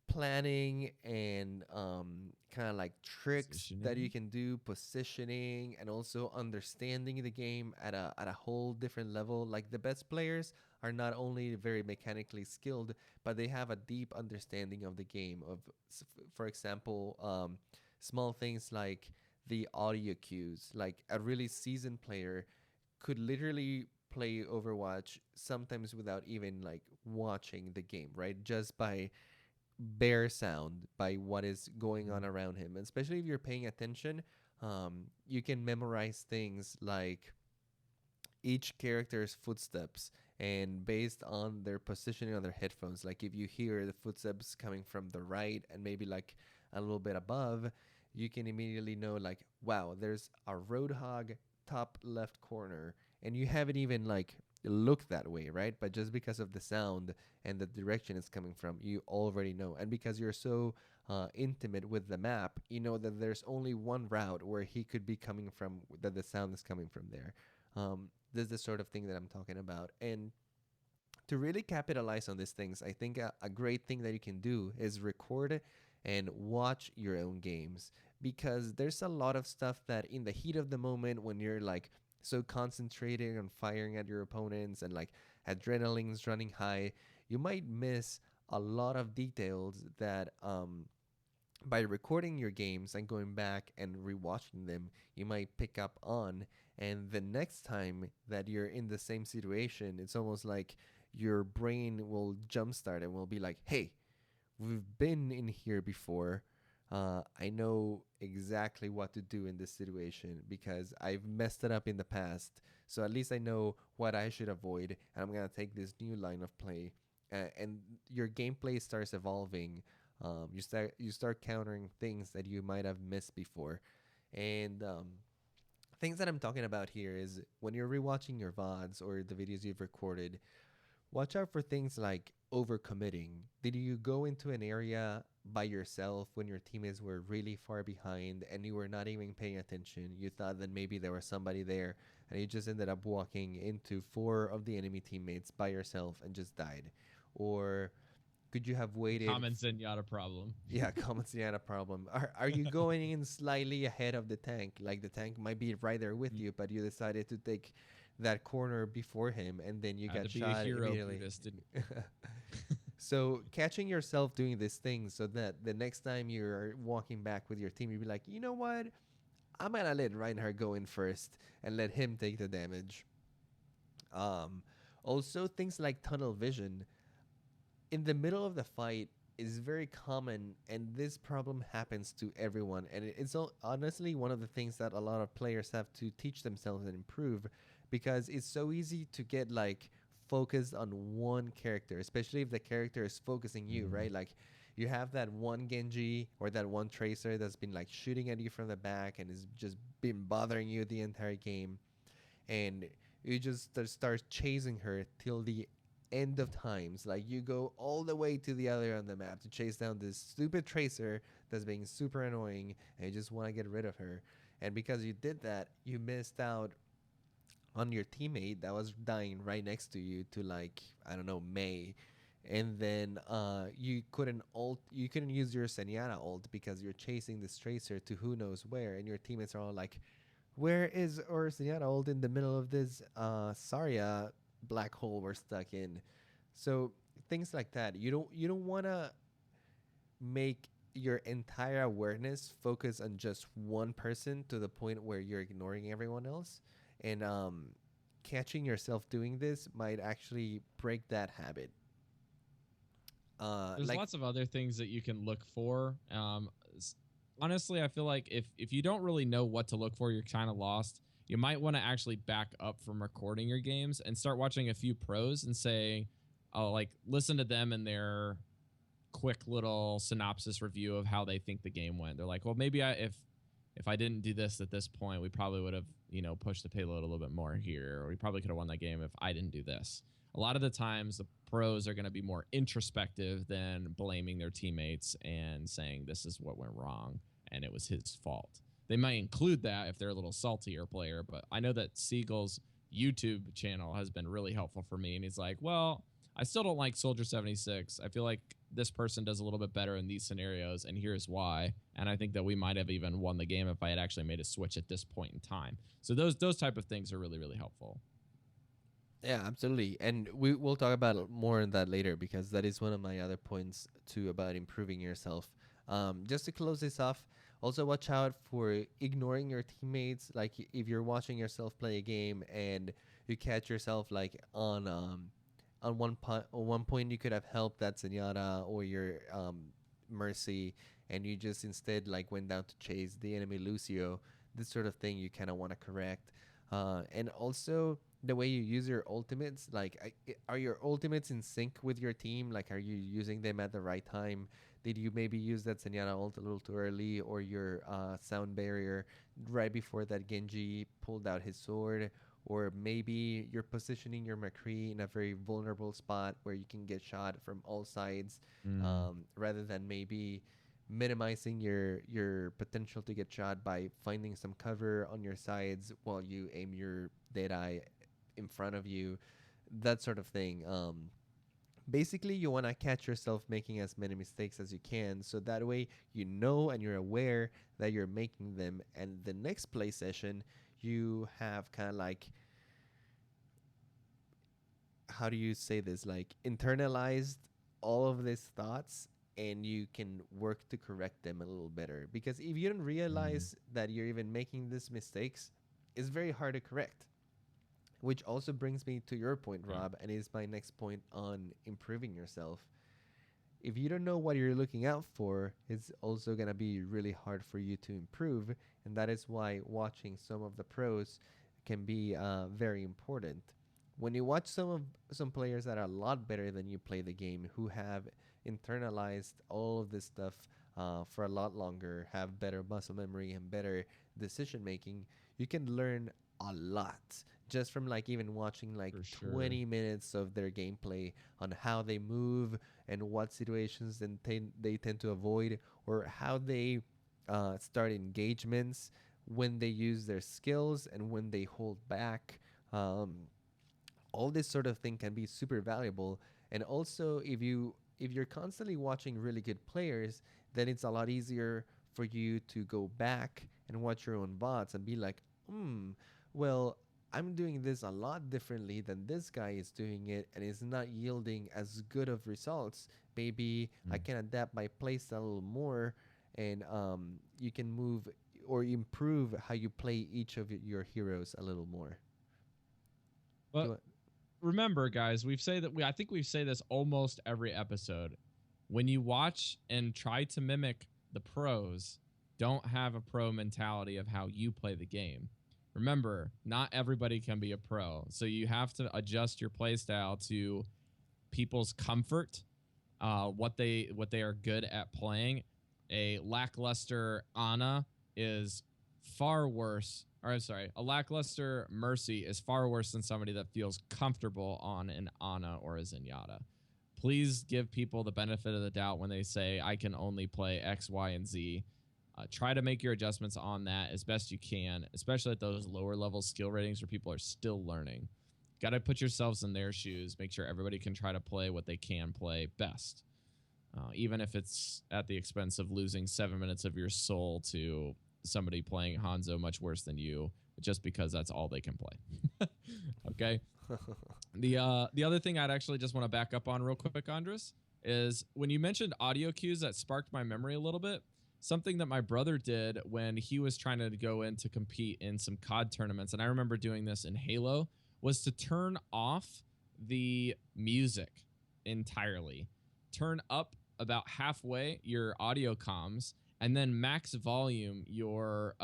C: planning and kind of like tricks that you
B: Positioning.
C: can do, positioning, and also understanding the game at a whole different level. Like the best players are not only very mechanically skilled, but they have a deep understanding of the game. For example, small things like the audio cues. Like a really seasoned player could literally play Overwatch sometimes without even like watching the game, right? Just by bare sound, by what is going on
B: Mhm.
C: around him. And especially if you're paying attention, you can memorize things like each character's footsteps, and based on their positioning on their headphones, like if you hear the footsteps coming from the right and maybe like a little bit above, you can immediately know like, wow, there's a roadhog top left corner, and you haven't even like looked that way, right? But just because of the sound and the direction it's coming from, you already know. And because you're so intimate with the map, you know that there's only one route where he could be coming from, that the sound is coming from there. This is the sort of thing that I'm talking about. And to really capitalize on these things, I think a great thing that you can do is record and watch your own games, because there's a lot of stuff that in the heat of the moment, when you're like so concentrated on firing at your opponents and like adrenaline's running high, you might miss a lot of details that by recording your games and going back and rewatching them, you might pick up on. And the next time that you're in the same situation, it's almost like your brain will jumpstart and will be like, hey, we've been in here before. I know exactly what to do in this situation because I've messed it up in the past. So at least I know what I should avoid, and I'm gonna take this new line of play. And your gameplay starts evolving. You start countering things that you might have missed before, and things that I'm talking about here is when you're rewatching your VODs or the videos you've recorded, watch out for things like overcommitting. Did you go into an area by yourself when your teammates were really far behind and you were not even paying attention? You thought that maybe there was somebody there, and you just ended up walking into four of the enemy teammates by yourself and just died. Or could you have waited?
B: Common Zenyatta problem.
C: Yeah, common Sienna problem. Are you going in slightly ahead of the tank? Like the tank might be right there with you, but you decided to take that corner before him, and then you
B: Had
C: got
B: to be a
C: shot
B: hero,
C: immediately.
B: Brutus, didn't-
C: So catching yourself doing these things, so that the next time you're walking back with your team, you'd be like, you know what? I'm gonna let Reinhardt go in first and let him take the damage. Um, Also things like tunnel vision in the middle of the fight is very common, and this problem happens to everyone, and it's honestly one of the things that a lot of players have to teach themselves and improve, because it's so easy to get like focused on one character, especially if the character is focusing you, right? Like you have that one Genji or that one Tracer that's been like shooting at you from the back and is just been bothering you the entire game, and you just start chasing her till the end of times. Like you go all the way to the other end of the map to chase down this stupid Tracer that's being super annoying, and you just want to get rid of her. And because you did that, you missed out on your teammate that was dying right next to you to like, I don't know, May. And then you couldn't use your Zenyatta ult because you're chasing this Tracer to who knows where, and your teammates are all like, where is our Zenyatta ult in the middle of this Zarya black hole we're stuck in? So things like that. You don't want to make your entire awareness focus on just one person to the point where you're ignoring everyone else. And catching yourself doing this might actually break that habit.
B: There's
C: Like,
B: lots of other things that you can look for. Honestly, I feel like if you don't really know what to look for, you're kind of lost. You might want to actually back up from recording your games and start watching a few pros and say, oh, like listen to them and their quick little synopsis review of how they think the game went. They're like, well, maybe if I didn't do this at this point, we probably would have, pushed the payload a little bit more here, or we probably could have won that game if I didn't do this. A lot of the times, the pros are going to be more introspective than blaming their teammates and saying this is what went wrong and it was his fault. They might include that if they're a little saltier player, but I know that Siegel's YouTube channel has been really helpful for me. And he's like, well, I still don't like Soldier 76. I feel like this person does a little bit better in these scenarios, and here's why. And I think that we might have even won the game if I had actually made a switch at this point in time. So those type of things are really, really helpful.
C: yeah, absolutely. And we'll talk about more on that later, because that is one of my other points too about improving yourself. Just to close this off, also watch out for ignoring your teammates. Like if you're watching yourself play a game and you catch yourself like on one point you could have helped that Zenyatta or your Mercy, and you just instead like went down to chase the enemy Lucio. This sort of thing you kind of want to correct. And also the way you use your ultimates. Like, are your ultimates in sync with your team? Like, are you using them at the right time? Did you maybe use that Zenyatta ult a little too early, or your sound barrier right before that Genji pulled out his sword? Or maybe you're positioning your McCree in a very vulnerable spot where you can get shot from all sides,
B: Mm.
C: rather than maybe minimizing your potential to get shot by finding some cover on your sides while you aim your Deadeye in front of you, that sort of thing. Basically, you want to catch yourself making as many mistakes as you can, so that way you know and you're aware that you're making them, and the next play session you have kind of like, how do you say this, like internalized all of these thoughts, and you can work to correct them a little better. Because if you don't
B: Mm.
C: realize that you're even making these mistakes, it's very hard to correct. Which also brings me to your point,
B: Yeah.
C: Rob, and is my next point on improving yourself. If you don't know what you're looking out for, it's also going to be really hard for you to improve. And that is why watching some of the pros can be very important. When you watch some players that are a lot better than you play the game, who have internalized all of this stuff for a lot longer, have better muscle memory and better decision making, you can learn a lot just from like even watching like
B: For sure.
C: 20 minutes of their gameplay on how they move and what situations they tend to avoid, or how they start engagements, when they use their skills and when they hold back. All this sort of thing can be super valuable. And also, if you're constantly watching really good players, then it's a lot easier for you to go back and watch your own bots and be like, well, I'm doing this a lot differently than this guy is doing it, and it's not yielding as good of results. Maybe I
B: Mm.
C: can adapt my playstyle a little more, and you can move or improve how you play each of your heroes a little more. Do you
B: But
C: want?
B: remember, guys, I think we say this almost every episode. When you watch and try to mimic the pros, don't have a pro mentality of how you play the game. Remember, not everybody can be a pro, so you have to adjust your playstyle to people's comfort, what they are good at playing. A lackluster Ana is far worse. Or I'm sorry, a lackluster Mercy is far worse than somebody that feels comfortable on an Ana or a Zenyatta. Please give people the benefit of the doubt when they say I can only play X, Y, and Z. Try to make your adjustments on that as best you can, especially at those lower level skill ratings where people are still learning. Got to put yourselves in their shoes. Make sure everybody can try to play what they can play best, even if it's at the expense of losing 7 minutes of your soul to somebody playing Hanzo much worse than you, just because that's all they can play. Okay. The other thing I'd actually just want to back up on real quick, Andres, is when you mentioned audio cues, that sparked my memory a little bit. Something that my brother did when he was trying to go in to compete in some COD tournaments, and I remember doing this in Halo, was to turn off the music entirely. Turn up about halfway your audio comms, and then max volume your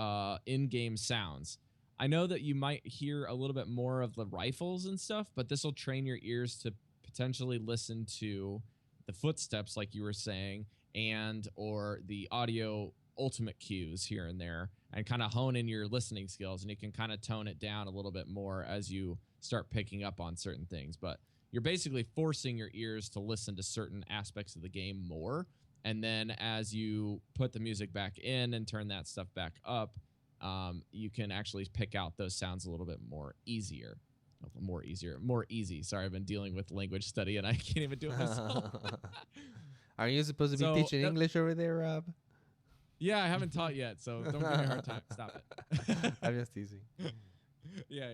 B: in-game sounds. I know that you might hear a little bit more of the rifles and stuff, but this will train your ears to potentially listen to the footsteps, like you were saying, and or the audio ultimate cues here and there, and kind of hone in your listening skills. And you can kind of tone it down a little bit more as you start picking up on certain things. But you're basically forcing your ears to listen to certain aspects of the game more. And then as you put the music back in and turn that stuff back up, you can actually pick out those sounds a little bit more easier. More easy. Sorry, I've been dealing with language study and I can't even do it myself.
C: Are you supposed to be
B: So,
C: teaching English over there, Rob?
B: yeah, I haven't taught yet, so don't give me a hard time. Stop it.
C: I'm just teasing.
B: Yeah.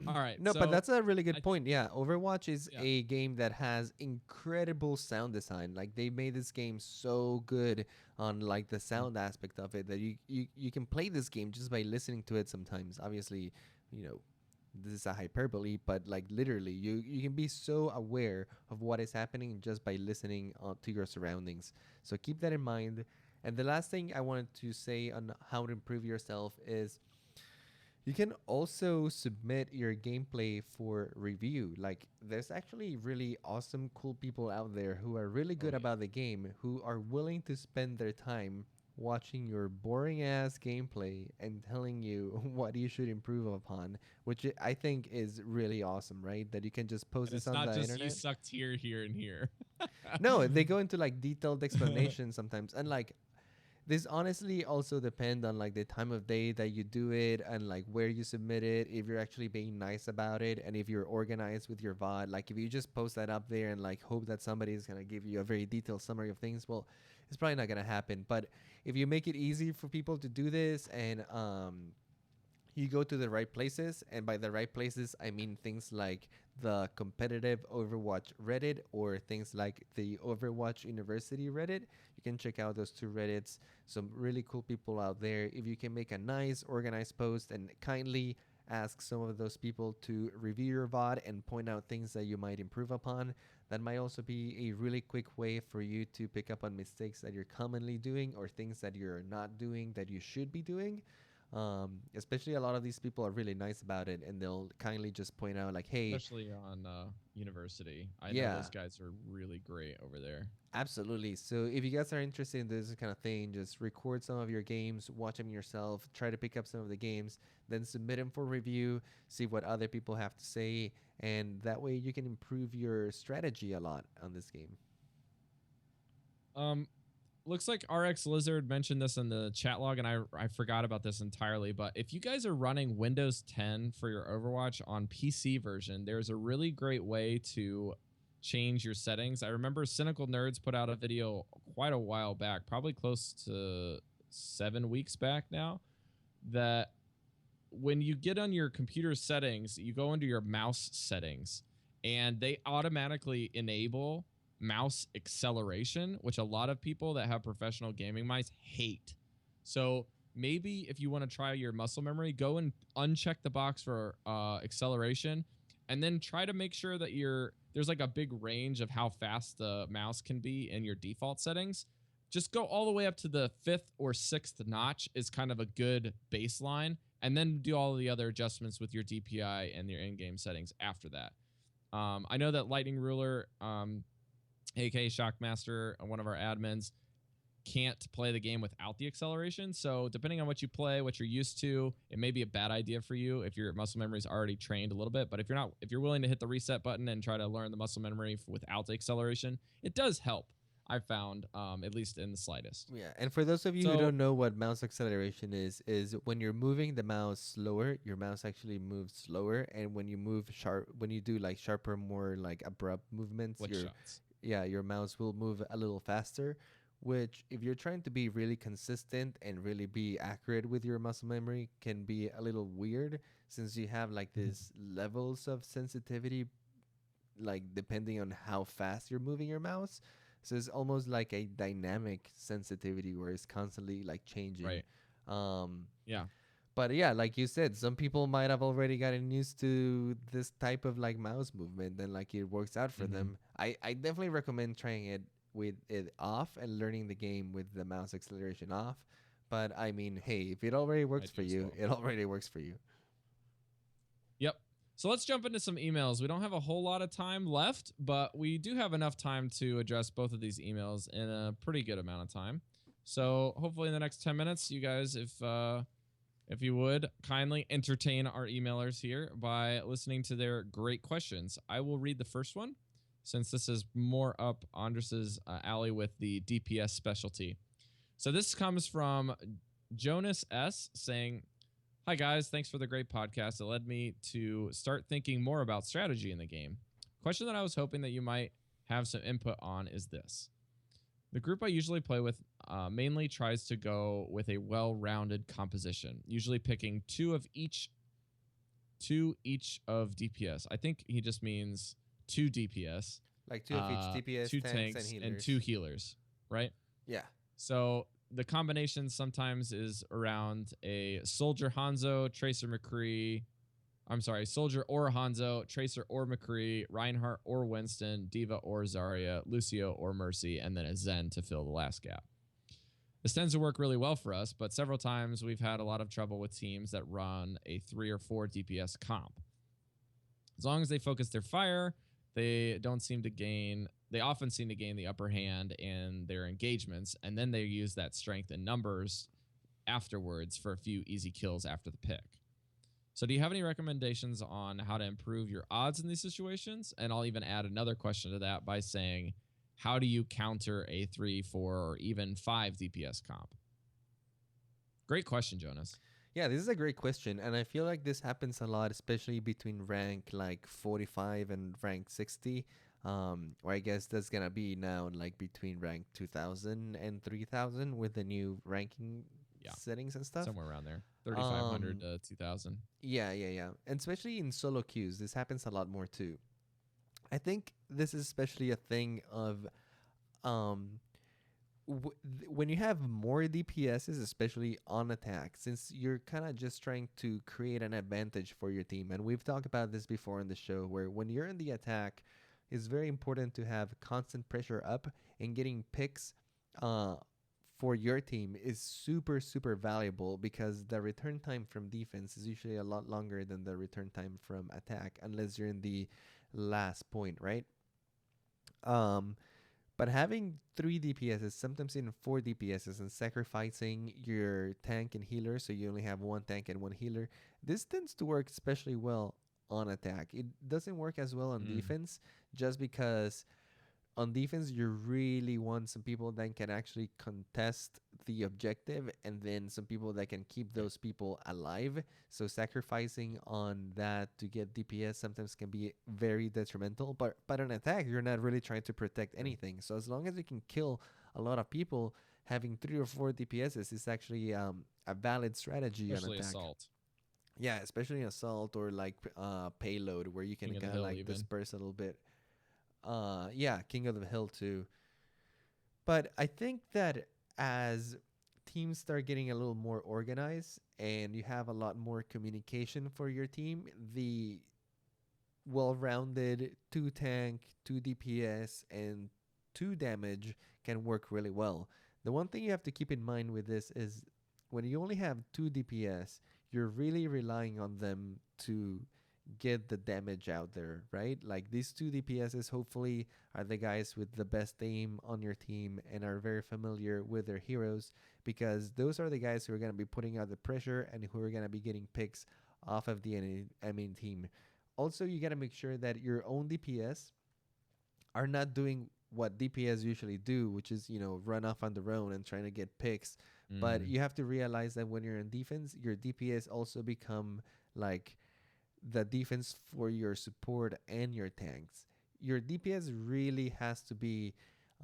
B: All right,
C: No, but
B: so
C: that's a really
B: I
C: good point. Yeah, Overwatch is
B: yeah.
C: a game that has incredible sound design. Like they made this game so good on like the sound aspect of it that you can play this game just by listening to it sometimes. Obviously, you know, this is a hyperbole, but like literally you can be so aware of what is happening just by listening to your surroundings. So keep that in mind. And the last thing I wanted to say on how to improve yourself is You can also submit your gameplay for review. Like, there's actually really awesome, cool people out there who are really
B: Oh
C: good
B: yeah.
C: about the game, who are willing to spend their time watching your boring ass gameplay and telling you what you should improve upon, which I think is really awesome, right? That you can just post
B: And
C: this
B: it's
C: on
B: not
C: the
B: just you
C: internet.
B: sucked here, here, and here.
C: No, they go into like detailed explanation sometimes. And like, this honestly also depend on like the time of day that you do it and like where you submit it, if you're actually being nice about it and if you're organized with your VOD. Like if you just post that up there and like hope that somebody is going to give you a very detailed summary of things, well, it's probably not going to happen. But if you make it easy for people to do this and you go to the right places, and by the right places I mean things like the competitive Overwatch Reddit or things like the Overwatch University Reddit. You can check out those two Reddits. Some really cool people out there. If you can make a nice organized post and kindly ask some of those people to review your VOD and point out things that you might improve upon, that might also be a really quick way for you to pick up on mistakes that you're commonly doing or things that you're not doing that you should be doing. Especially a lot of these people are really nice about it and they'll kindly just point out like, hey,
B: Especially on university. I know
C: yeah,
B: those guys are really great over there.
C: absolutely. So if you guys are interested in this kind of thing, just record some of your games, watch them yourself, try to pick up some of the games, then submit them for review, see what other people have to say, and that way you can improve your strategy a lot on this game.
B: Um, Looks like RX Lizard mentioned this in the chat log, and I forgot about this entirely. But if you guys are running Windows 10 for your Overwatch on PC version, there's a really great way to change your settings. I remember Cynical Nerds put out a video quite a while back, probably close to 7 weeks back now, that when you get on your computer settings, you go into your mouse settings, and they automatically enable mouse acceleration, which a lot of people that have professional gaming mice hate. So maybe if you want to try your muscle memory, go and uncheck the box for acceleration, and then try to make sure that there's like a big range of how fast the mouse can be in your default settings. Just go all the way up to the 5th or 6th notch is kind of a good baseline, and then do all the other adjustments with your DPI and your in-game settings after that. I know that Lightning Ruler, aka Shockmaster, one of our admins, can't play the game without the acceleration. So depending on what you play, what you're used to, it may be a bad idea for you if your muscle memory is already trained a little bit. But if you're willing to hit the reset button and try to learn the muscle memory without the acceleration, it does help. I found, at least in the slightest.
C: Yeah, and for those of you who
B: So
C: don't know what mouse acceleration is when you're moving the mouse slower, your mouse actually moves slower, and when you move sharp, when you do like sharper, more like abrupt movements,
B: flick shots.
C: your mouse will move a little faster. Which, if you're trying to be really consistent and really be accurate with your muscle memory, can be a little weird since you have like these levels of sensitivity, like depending on how fast you're moving your mouse. So it's almost like a dynamic sensitivity where it's constantly like changing.
B: Right.
C: Um,
B: Yeah.
C: but yeah, like you said, some people might have already gotten used to this type of like mouse movement and like it works out for them. I definitely recommend trying it with it off and learning the game with the mouse acceleration off. But I mean, hey, if it already works for
B: do as
C: you,
B: well.
C: it already works for you.
B: Yep. So let's jump into some emails. We don't have a whole lot of time left, but we do have enough time to address both of these emails in a pretty good amount of time. So hopefully in the next 10 minutes, you guys, if you would kindly entertain our emailers here by listening to their great questions. I will read the first one since this is more up Andres's alley with the DPS specialty. So this comes from Jonas S. saying, "Hi guys, thanks for the great podcast. It led me to start thinking more about strategy in the game. Question that I was hoping that you might have some input on is this. The group I usually play with mainly tries to go with a well-rounded composition, usually picking two each of DPS. I think he just means 2 DPS,
C: Like two of each DPS,
B: 2
C: tanks, and
B: tanks, and
C: healers.
B: 2 healers, right?
C: Yeah.
B: So the combination sometimes is around a Soldier Hanzo, Tracer McCree. I'm sorry, Soldier or Hanzo, Tracer or McCree, Reinhardt or Winston, Diva or Zarya, Lucio or Mercy, and then a Zen to fill the last gap. This tends to work really well for us, but several times we've had a lot of trouble with teams that run a 3 or 4 DPS comp. As long as they focus their fire, they don't seem to gain, they often seem to gain the upper hand in their engagements, and then they use that strength in numbers afterwards for a few easy kills after the pick. So do you have any recommendations on how to improve your odds in these situations? And I'll even add another question to that by saying, how do you counter a 3, 4, or even 5 DPS comp? Great question, Jonas.
C: Yeah, this is a great question, and I feel like this happens a lot, especially between rank like 45 and rank 60. Or I guess that's gonna be now like between rank 2000 and 3000 with the new ranking settings and stuff.
B: Somewhere around there, 3500 to 2000.
C: Yeah. And especially in solo queues, this happens a lot more too. I think this is especially a thing of um, when you have more DPSs, especially on attack, since you're kind of just trying to create an advantage for your team. And we've talked about this before in the show, where when you're in the attack, it's very important to have constant pressure up, and getting picks for your team is super, super valuable, because the return time from defense is usually a lot longer than the return time from attack, unless you're in the last point, right? But having 3 DPSs, sometimes even 4 DPSs, and sacrificing your tank and healer, so you only have 1 tank and 1 healer, this tends to work especially well on attack. It doesn't work as well on defense, just because on defense you really want some people that can actually contest the objective, and then some people that can keep those people alive. So sacrificing on that to get DPS sometimes can be very detrimental, but on attack you're not really trying to protect anything. So as long as you can kill a lot of people, having 3 or 4 DPSs is actually a valid strategy,
B: especially
C: on attack.
B: assault.
C: Yeah, especially assault, or like payload, where you can kind of like
B: even
C: disperse a little bit. Yeah, King of the Hill too. But I think that as teams start getting a little more organized and you have a lot more communication for your team, the well-rounded 2 tank, 2 DPS, and 2 damage can work really well. The one thing you have to keep in mind with this is when you only have 2 DPS, you're really relying on them to get the damage out there, right? Like these 2 DPSs hopefully are the guys with the best aim on your team and are very familiar with their heroes, because those are the guys who are going to be putting out the pressure and who are going to be getting picks off of the enemy team. Also, you got to make sure that your own DPS are not doing what DPS usually do, which is, run off on their own and trying to get picks. But you have to realize that when you're in defense, your DPS also become like the defense for your support and your tanks. Your DPS really has to be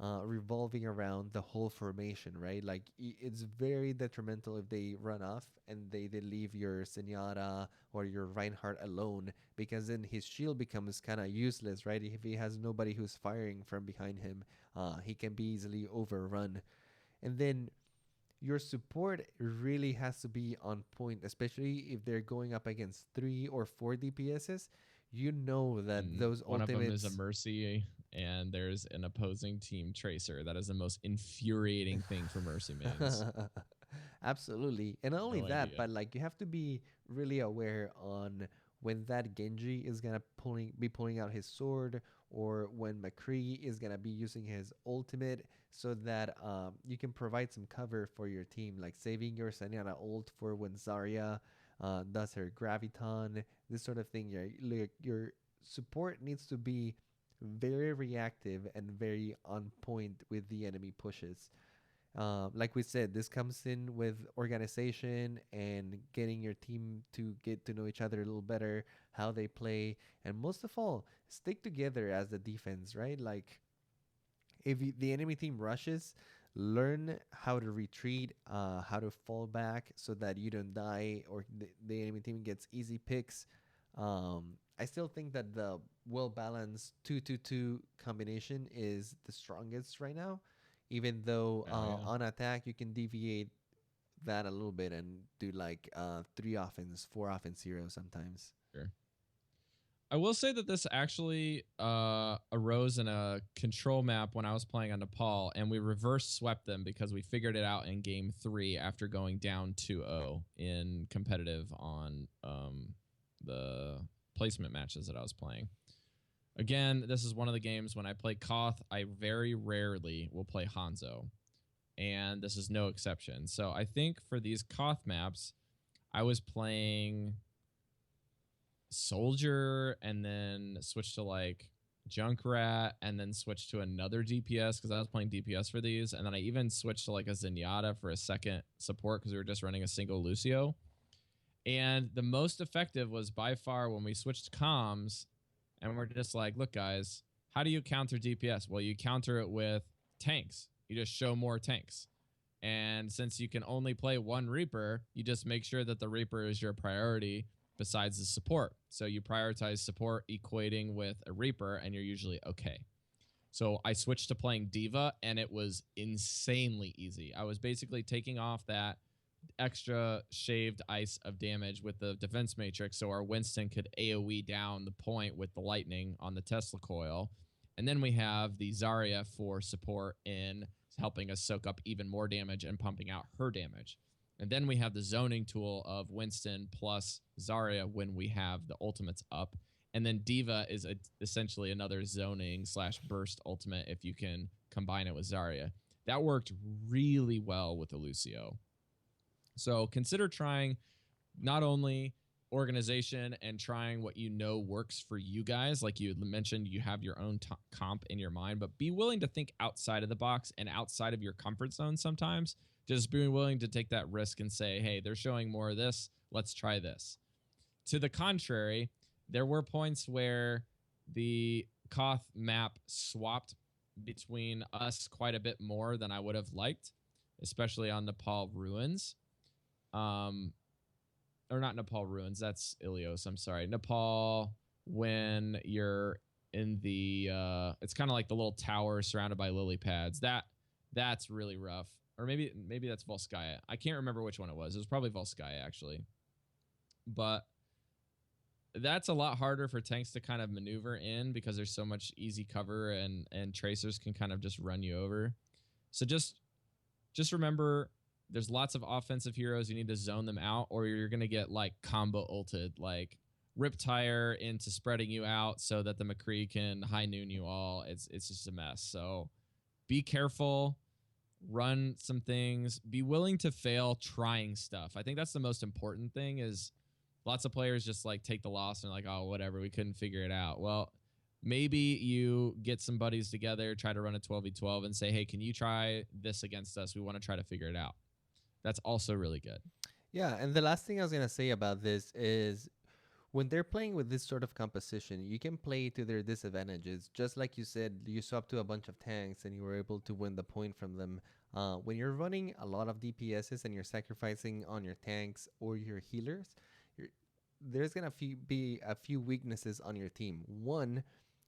C: revolving around the whole formation, right? Like it's very detrimental if they run off and they leave your Zenyatta or your Reinhardt alone, because then his shield becomes kind of useless, right? If he has nobody who's firing from behind him, he can be easily overrun. And then your support really has to be on point, especially if they're going up against 3 or 4 DPSs. You know that those
B: one
C: ultimates...
B: of them is a Mercy, and there's an opposing team Tracer. That is the most infuriating thing for Mercy mains.
C: Absolutely. And not only
B: No
C: that,
B: idea.
C: but like you have to be really aware on when that Genji is gonna be pulling out his sword, or when McCree is gonna be using his ultimate, so that you can provide some cover for your team, like saving your Zenyatta ult for when Zarya does her graviton, this sort of thing. Your support needs to be very reactive and very on point with the enemy pushes. Like we said, this comes in with organization and getting your team to get to know each other a little better, how they play, and most of all, stick together as the defense, right? Like, if the enemy team rushes, learn how to retreat, how to fall back so that you don't die, or the enemy team gets easy picks. I still think that the well-balanced 2-2-2 combination is the strongest right now, even though on attack you can deviate that a little bit and do like 3 offense, 4 offense heroes sometimes.
B: Sure. I will say that this actually arose in a control map when I was playing on Nepal, and we reverse swept them because we figured it out in game 3 after going down 2-0 in competitive on the placement matches that I was playing. Again, this is one of the games when I play Koth, I very rarely will play Hanzo, and this is no exception. So I think for these Koth maps, I was playing Soldier and then switched to like Junkrat and then switched to another DPS because I was playing DPS for these. And then I even switched to like a Zenyatta for a second support because we were just running a single Lucio. And the most effective was by far when we switched comms and we're just like, look, guys, how do you counter DPS? Well, you counter it with tanks. You just show more tanks. And since you can only play one Reaper, you just make sure that the Reaper is your priority besides the support. So you prioritize support equating with a Reaper, and you're usually okay. So I switched to playing Diva, and it was insanely easy. I was basically taking off that extra shaved ice of damage with the defense matrix so our Winston could AoE down the point with the lightning on the Tesla coil. And then we have the Zarya for support in helping us soak up even more damage and pumping out her damage. And then we have the zoning tool of Winston plus Zarya when we have the ultimates up. And then Diva is essentially another zoning / burst ultimate if you can combine it with Zarya. That worked really well with the Lucio. So consider trying not only organization and trying what you know works for you guys. Like you mentioned, you have your own comp in your mind, but be willing to think outside of the box and outside of your comfort zone sometimes. Just being willing to take that risk and say, hey, they're showing more of this. Let's try this. To the contrary, there were points where the Koth map swapped between us quite a bit more than I would have liked, especially on Nepal Ruins. Or not Nepal Ruins, that's Ilios, I'm sorry. Nepal, when you're in the, it's kind of like the little tower surrounded by lily pads. That's really rough. Or maybe that's Volskaya. I can't remember which one it was. It was probably Volskaya, actually. But that's a lot harder for tanks to kind of maneuver in because there's so much easy cover and tracers can kind of just run you over. So just remember, there's lots of offensive heroes. You need to zone them out or you're going to get like combo ulted, like Riptire into spreading you out so that the McCree can high noon you all. It's just a mess. So be careful. Run some things, be willing to fail trying stuff. I think that's the most important thing is lots of players just like take the loss and like, oh, whatever, we couldn't figure it out. Well, maybe you get some buddies together, try to run a 12v12 and say, hey, can you try this against us? We want to try to figure it out. That's also really good.
C: Yeah, and the last thing I was going to say about this is when they're playing with this sort of composition, you can play to their disadvantages. Just like you said, you swap to a bunch of tanks and you were able to win the point from them. When you're running a lot of DPSs and you're sacrificing on your tanks or your healers, there's going to be a few weaknesses on your team. One,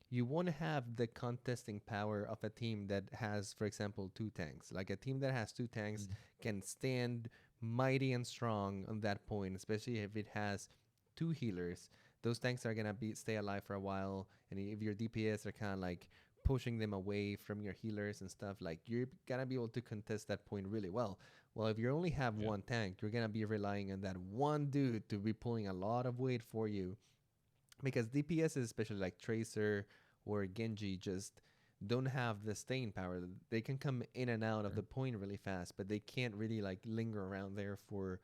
C: you won't have the contesting power of a team that has, for example, 2 tanks. Like a team that has 2 tanks can stand mighty and strong on that point, especially if it has 2 healers. Those tanks are gonna stay alive for a while, and if your DPS are kind of like pushing them away from your healers and stuff, like you're gonna be able to contest that point really well. Well, if you only have 1 tank, you're gonna be relying on that one dude to be pulling a lot of weight for you, because DPS, especially like Tracer or Genji, just don't have the staying power. They can come in and out of the point really fast, but they can't really like linger around there for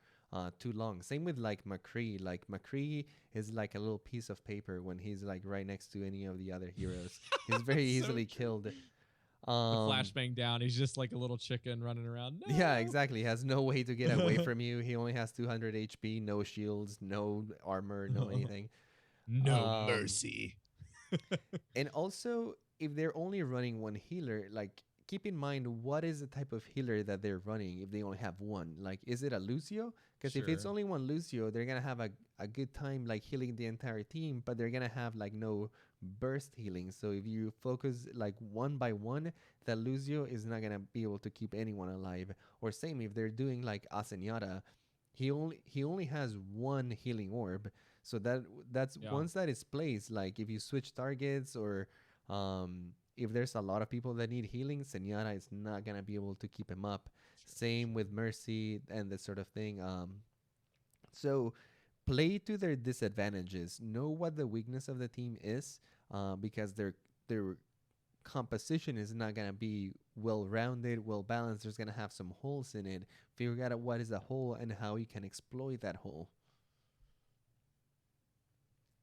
C: too long. Same with like McCree. Like McCree is like a little piece of paper when he's like right next to any of the other heroes. He's very easily killed.
B: The flashbang down, he's just like a little chicken running around. No!
C: Yeah, exactly. He has no way to get away from you. He only has 200 HP, no shields, no armor, no anything.
B: No mercy.
C: And also, if they're only running 1 healer, like keep in mind what is the type of healer that they're running if they only have 1. Like, is it a Lucio? Because if it's only 1 Lucio, they're going to have a good time like healing the entire team, but they're going to have like no burst healing. So if you focus like one by one, the Lucio is not going to be able to keep anyone alive. Or same if they're doing like Asenyata, he only has 1 healing orb. So that's
B: Yeah.
C: once that is placed, like if you switch targets or if there's a lot of people that need healing, Zenyatta is not gonna be able to keep him up. Same with Mercy and this sort of thing. So play to their disadvantages. Know what the weakness of the team is, because their composition is not gonna be well rounded, well balanced. There's gonna have some holes in it. Figure out what is the hole and how you can exploit that hole.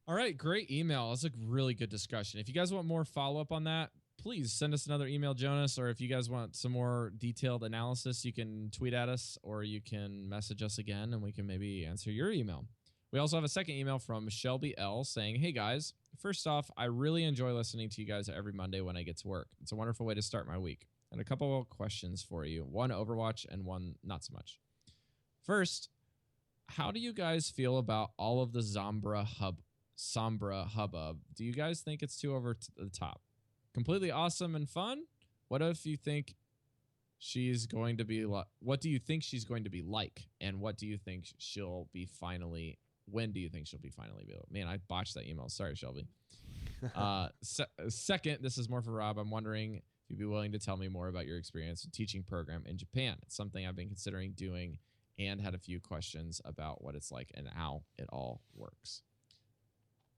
B: All right, great email. That's a really good discussion. If you guys want more follow up on that, please send us another email, Jonas. Or if you guys want some more detailed analysis, you can tweet at us or you can message us again and we can maybe answer your email. We also have a second email from Shelby L saying, "Hey guys, first off, I really enjoy listening to you guys every Monday when I get to work. It's a wonderful way to start my week. And a couple of questions for you, one Overwatch and one not so much. First, how do you guys feel about all of the Sombra hubbub? Do you guys think it's too over the top? Completely awesome and fun? What if you think she's going to be what do you think she's going to be like? And what do you think she'll be finally when do you think she'll be finally available?" Man, I botched that email. Sorry, Shelby. Second, this is more for Rob. I'm wondering if you'd be willing to tell me more about your experience with teaching program in Japan. It's something I've been considering doing and had a few questions about what it's like and how it all works.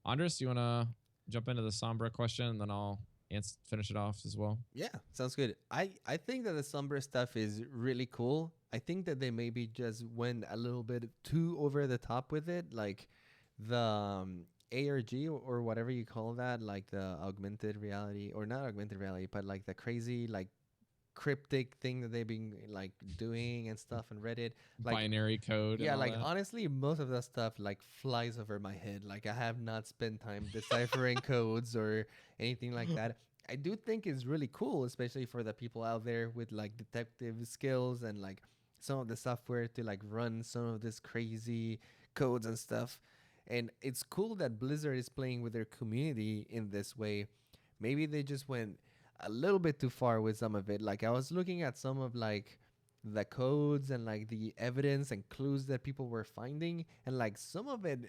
B: Andres, you want to jump into the Sombra question and then I'll finish it off as well?
C: Yeah, sounds good. I think that the Sombra stuff is really cool. I think that they maybe just went a little bit too over the top with it, like the ARG or whatever you call that, like the augmented reality, or not augmented reality, but like the crazy like cryptic thing that they've been like doing and stuff on Reddit, like
B: binary code.
C: yeah,
B: and all
C: like
B: that.
C: honestly, most of that stuff like flies over my head. Like I have not spent time deciphering codes or anything like that. I do think it's really cool, especially for the people out there with like detective skills and like some of the software to like run some of this crazy codes and stuff. And it's cool that Blizzard is playing with their community in this way. Maybe they just went a little bit too far with some of it. Like I was looking at some of like the codes and like the evidence and clues that people were finding, and like some of it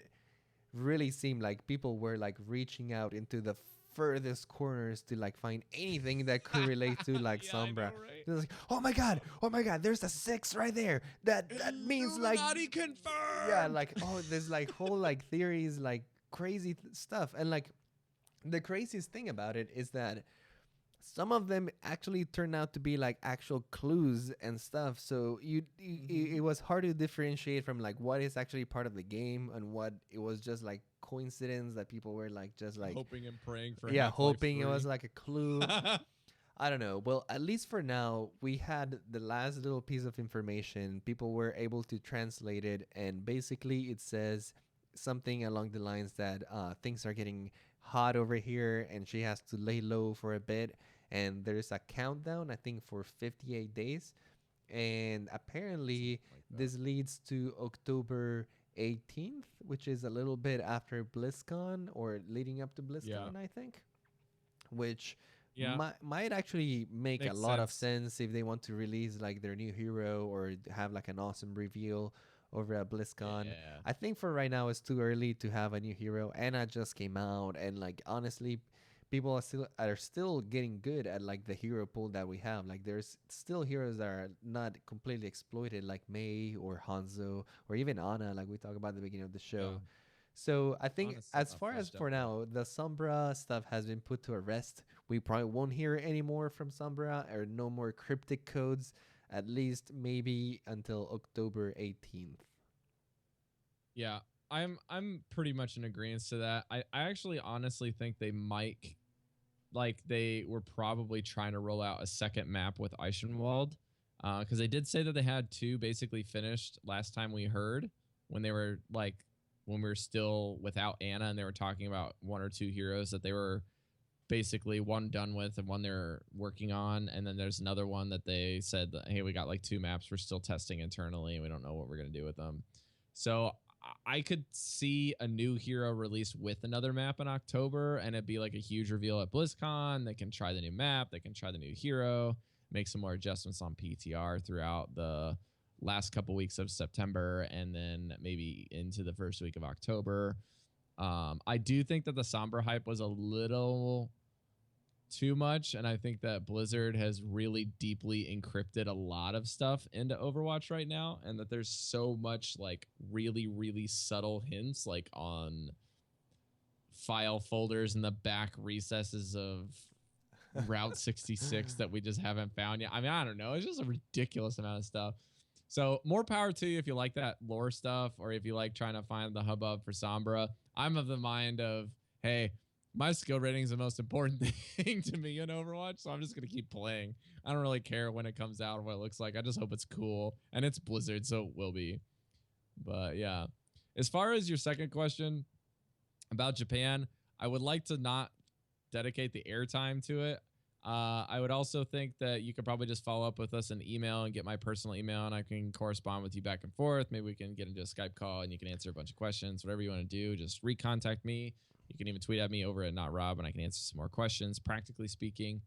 C: really seemed like people were like reaching out into the furthest corners to like find anything that could relate to like
B: Yeah,
C: Sombra.
B: I know, right?
C: It was like, oh my god, there's a 6 right there. That means like
B: Illuminati confirmed.
C: yeah, like oh, there's like whole like theories, like crazy stuff. And like the craziest thing about it is that some of them actually turned out to be like actual clues and stuff. So it was hard to differentiate from like what is actually part of the game and what it was just like coincidence that people were like just like
B: hoping and praying for
C: yeah,
B: Half-Life
C: hoping
B: 3.
C: it was like a clue. I don't know. Well, at least for now, we had the last little piece of information. People were able to translate it, and basically it says something along the lines that things are getting hot over here, and she has to lay low for a bit. And there's a countdown, I think, for 58 days. And apparently,
B: Like
C: this leads to October 18th, which is a little bit after BlizzCon or leading up to BlizzCon, I think. Which
B: yeah,
C: might actually make
B: Makes
C: a lot of
B: sense.
C: sense if they want to release like their new hero or have like an awesome reveal over at BlizzCon.
B: Yeah.
C: I think for right now it's too early to have a new hero. Anna just came out, and like honestly, people are still getting good at like the hero pool that we have. Like there's still heroes that are not completely exploited, like Mei or Hanzo or even Ana, like we talked about at the beginning of the show.
B: Yeah.
C: So I think
B: Ana's
C: as
B: a
C: far as
B: fleshed
C: for
B: out
C: now, the Sombra stuff has been put to a rest. We probably won't hear any more from Sombra or no more cryptic codes, at least maybe until October 18th.
B: Yeah, I'm pretty much in agreement to that. I actually honestly think they might, like they were probably trying to roll out a second map with Eichenwald, because they did say that they had two basically finished last time we heard, when they were like when we were still without Anna and they were talking about one or two heroes that they were basically one done with and one they're working on, and then there's another one that they said that, hey, we got like two maps we're still testing internally and we don't know what we're going to do with them. So I could see a new hero released with another map in October, and it'd be like a huge reveal at BlizzCon. They can try the new map, they can try the new hero, make some more adjustments on PTR throughout the last couple weeks of September, and then maybe into the first week of October. I do think that the Sombra hype was a little too much, and I think that Blizzard has really deeply encrypted a lot of stuff into Overwatch right now, and that there's so much like really, really subtle hints like on file folders in the back recesses of Route 66 that we just haven't found yet. I mean, I don't know. It's just a ridiculous amount of stuff. So more power to you if you like that lore stuff, or if you like trying to find the hubbub for Sombra. I'm of the mind of, hey, my skill rating is the most important thing to me in Overwatch, so I'm just going to keep playing. I don't really care when it comes out or what it looks like. I just hope it's cool. And it's Blizzard, so it will be. But yeah. As far as your second question about Japan, I would like to not dedicate the airtime to it. I would also think that you could probably just follow up with us in email and get my personal email, and I can correspond with you back and forth. Maybe we can get into a Skype call and you can answer a bunch of questions. Whatever you want to do, just recontact me. You can even tweet at me over at NotRob, and I can answer some more questions, practically speaking.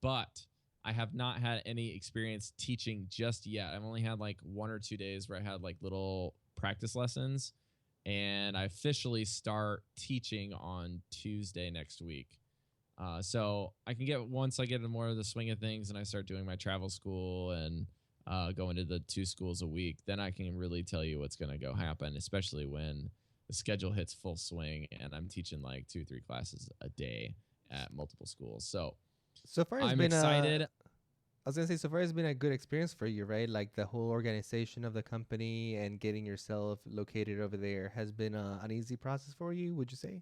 B: But I have not had any experience teaching just yet. I've only had like 1 or 2 days where I had like little practice lessons, and I officially start teaching on Tuesday next week. So I can get, once I get into more of the swing of things and I start doing my travel school and going to the 2 schools a week, then I can really tell you what's going to go happen, especially when the schedule hits full swing and I'm teaching like 2 or 3 classes a day at multiple schools. So
C: far it's
B: I'm
C: been
B: excited.
C: I was gonna say, so far it's been a good experience for you, right? Like the whole organization of the company and getting yourself located over there has been an easy process for you, would you say?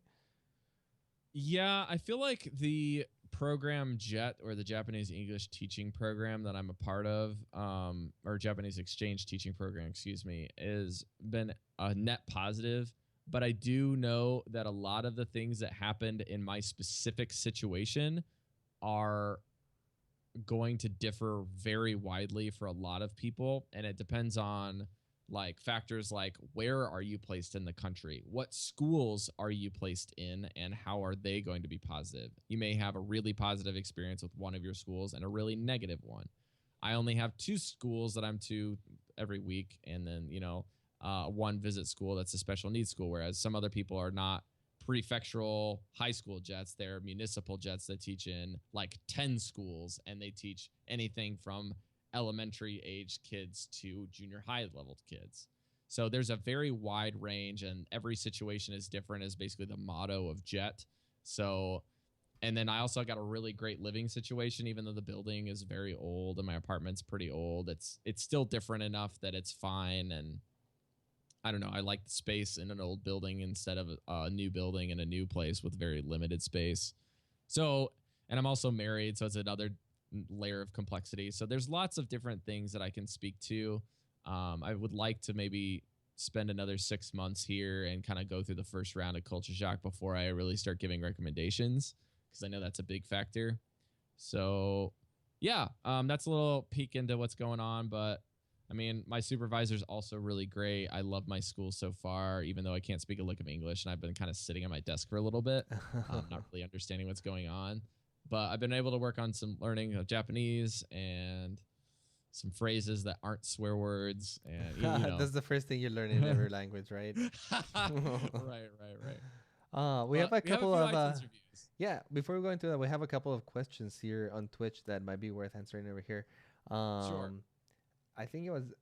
B: Yeah, I feel like the program JET, or the Japanese English teaching program that I'm a part of, or Japanese exchange teaching program, excuse me, has been a net positive. But I do know that a lot of the things that happened in my specific situation are going to differ very widely for a lot of people, and it depends on like factors like where are you placed in the country, what schools are you placed in, and how are they going to be positive. You may have a really positive experience with one of your schools and a really negative one. I only have 2 schools that I'm to every week, and then one visit school that's a special needs school, whereas some other people are not prefectural high school jets. They're municipal jets that teach in like 10 schools, and they teach anything from elementary age kids to junior high level kids. So there's a very wide range, and every situation is different, is basically the motto of JET. So, and then I also got a really great living situation, even though the building is very old and my apartment's pretty old. It's still different enough that it's fine. And I don't know, I like the space in an old building instead of a new building in a new place with very limited space. So, and I'm also married, so it's another layer of complexity. So there's lots of different things that I can speak to. I would like to maybe spend another 6 months here and kind of go through the first round of culture shock before I really start giving recommendations, because I know that's a big factor. So yeah, that's a little peek into what's going on. But I mean, my supervisor's also really great. I love my school so far, even though I can't speak a lick of English, and I've been kind of sitting at my desk for a little bit, not really understanding what's going on. But I've been able to work on some learning of Japanese and some phrases that aren't swear words. And
C: That's the first thing you learn in every language, right?
B: right.
C: We have a couple
B: few
C: of
B: iTunes reviews.
C: yeah. Before we go into that, we have a couple of questions here on Twitch that might be worth answering over here.
B: Sure.
C: I think it was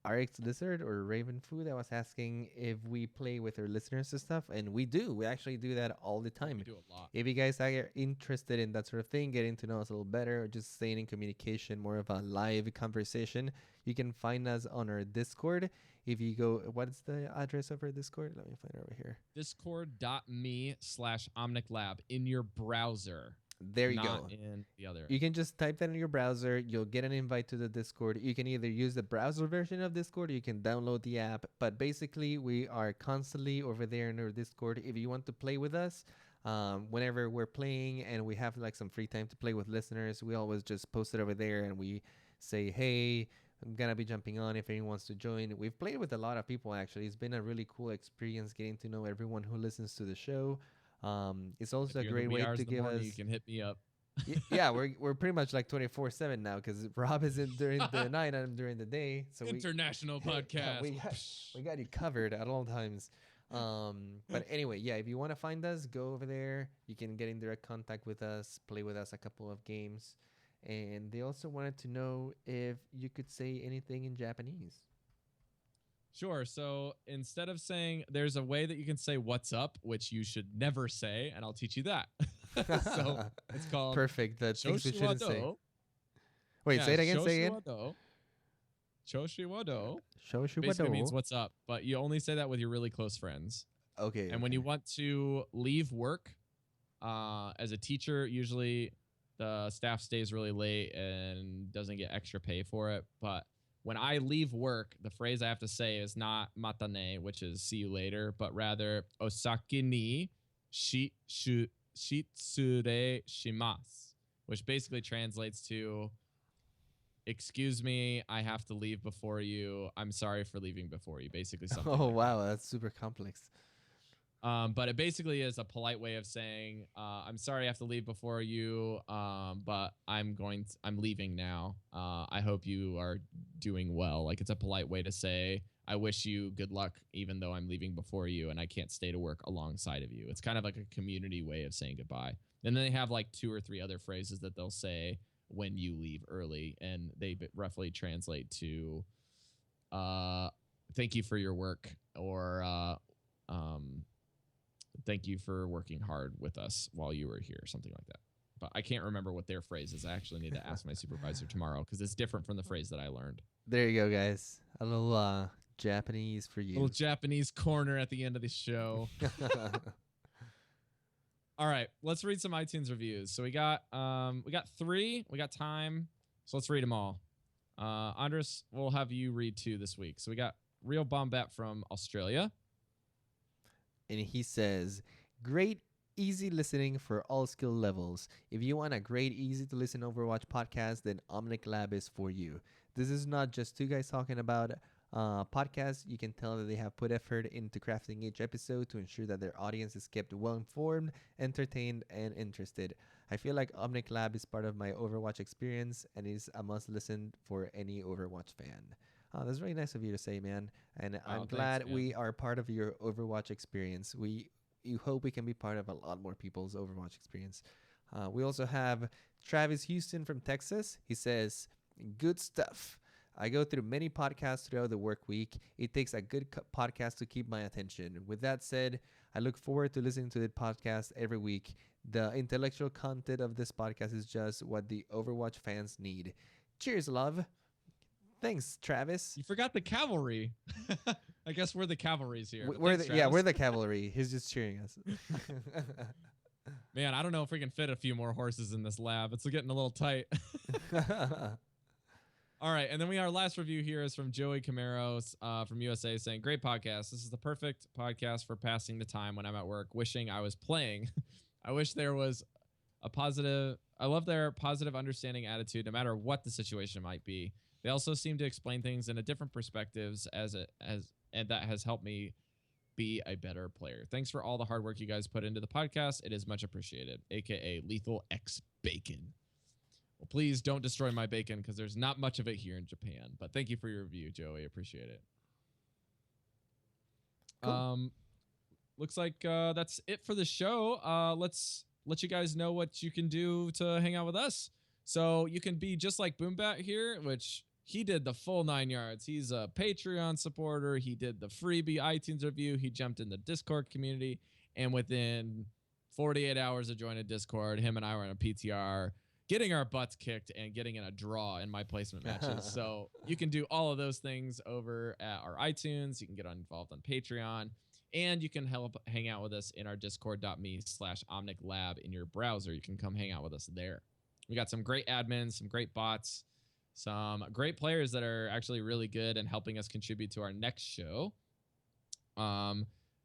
C: RX Lizard or Raven Food that was asking if we play with our listeners and stuff, and we do. We actually do that all the time.
B: We do a lot.
C: If you guys are interested in that sort of thing, getting to know us a little better, or just staying in communication, more of a live conversation, you can find us on our Discord. If you go, what's the address of our Discord? Let me find it over here.
B: Discord.me/OmnicLab in your browser.
C: There you
B: not
C: go.
B: In the other.
C: You can just type that in your browser. You'll get an invite to the Discord. You can either use the browser version of Discord or you can download the app. But basically, we are constantly over there in our Discord. If you want to play with us, whenever we're playing and we have like some free time to play with listeners, we always just post it over there and we say, hey, I'm going to be jumping on if anyone wants to join. We've played with a lot of people, actually. It's been a really cool experience getting to know everyone who listens to the show. It's also a great way to give us.
B: You can hit me up.
C: Yeah, we're pretty much like 24/7 now because Rob isn't during the night and I'm during the day. So
B: International
C: yeah,
B: podcast.
C: we got you covered at all times. But anyway, yeah, if you want to find us, go over there. You can get in direct contact with us, play with us a couple of games. And they also wanted to know if you could say anything in Japanese.
B: Sure. So instead of saying, there's a way that you can say "what's up," which you should never say, and I'll teach you that. So it's called
C: Perfect. The things we shouldn't say.
B: Shoshiwado.
C: Wait,
B: Yeah,
C: say it again. Say it again.
B: Shoshiwado. Shoshiwado basically means
C: Shoshiwado.
B: "what's up," but you only say that with your really close friends.
C: Okay.
B: And when you want to leave work, as a teacher, usually the staff stays really late and doesn't get extra pay for it. But when I leave work, the phrase I have to say is not matane, which is see you later, but rather osaki ni shitsure shimasu, which basically translates to excuse me, I have to leave before you. I'm sorry for leaving before you. Basically something.
C: Oh
B: like
C: wow, that's super complex.
B: But it basically is a polite way of saying, I'm sorry I have to leave before you, but I'm leaving now. I hope you are doing well. Like, it's a polite way to say, I wish you good luck, even though I'm leaving before you and I can't stay to work alongside of you. It's kind of like a community way of saying goodbye. And then they have like 2 or 3 other phrases that they'll say when you leave early, and they roughly translate to, thank you for your work, or, thank you for working hard with us while you were here, something like that. But I can't remember what their phrase is. I actually need to ask my supervisor tomorrow because it's different from the phrase that I learned.
C: There you go, guys. A little Japanese for you.
B: Little Japanese corner at the end of the show. All right, let's read some iTunes reviews. So we got 3. We got time, so let's read them all. Andres, we'll have you read 2 this week. So we got Real Bombat from Australia.
C: And he says, great, easy listening for all skill levels. If you want a great, easy to listen Overwatch podcast, then Omnic Lab is for you. This is not just 2 guys talking about podcasts. You can tell that they have put effort into crafting each episode to ensure that their audience is kept well informed, entertained, and interested. I feel like Omnic Lab is part of my Overwatch experience and is a must listen for any Overwatch fan. That's really nice of you to say, man. And I'm glad we are part of your Overwatch experience. You hope we can be part of a lot more people's Overwatch experience. We also have Travis Houston from Texas. He says, good stuff. I go through many podcasts throughout the work week. It takes a good podcast to keep my attention. With that said, I look forward to listening to the podcast every week. The intellectual content of this podcast is just what the Overwatch fans need. Cheers, love. Thanks, Travis.
B: You forgot the cavalry. I guess we're the cavalries here.
C: We're the cavalry. He's just cheering us.
B: Man, I don't know if we can fit a few more horses in this lab. It's getting a little tight. All right, and then our last review here is from Joey Camaros from USA saying, great podcast. This is the perfect podcast for passing the time when I'm at work, wishing I was playing. I wish there was I love their positive understanding attitude no matter what the situation might be. They also seem to explain things in a different perspectives and that has helped me be a better player. Thanks for all the hard work you guys put into the podcast. It is much appreciated. AKA Lethal X Bacon. Well, please don't destroy my bacon because there's not much of it here in Japan. But thank you for your review, Joey. Appreciate it. Cool. Looks like that's it for the show. Let's let you guys know what you can do to hang out with us. So you can be just like Boombat here, which he did the full 9 yards. He's a Patreon supporter. He did the freebie iTunes review. He jumped in the Discord community. And within 48 hours of joining Discord, him and I were in a PTR, getting our butts kicked and getting in a draw in my placement matches. So you can do all of those things over at our iTunes. You can get involved on Patreon. And you can help hang out with us in our discord.me/OmnicLab in your browser. You can come hang out with us there. We got some great admins, some great bots, some great players that are actually really good and helping us contribute to our next show,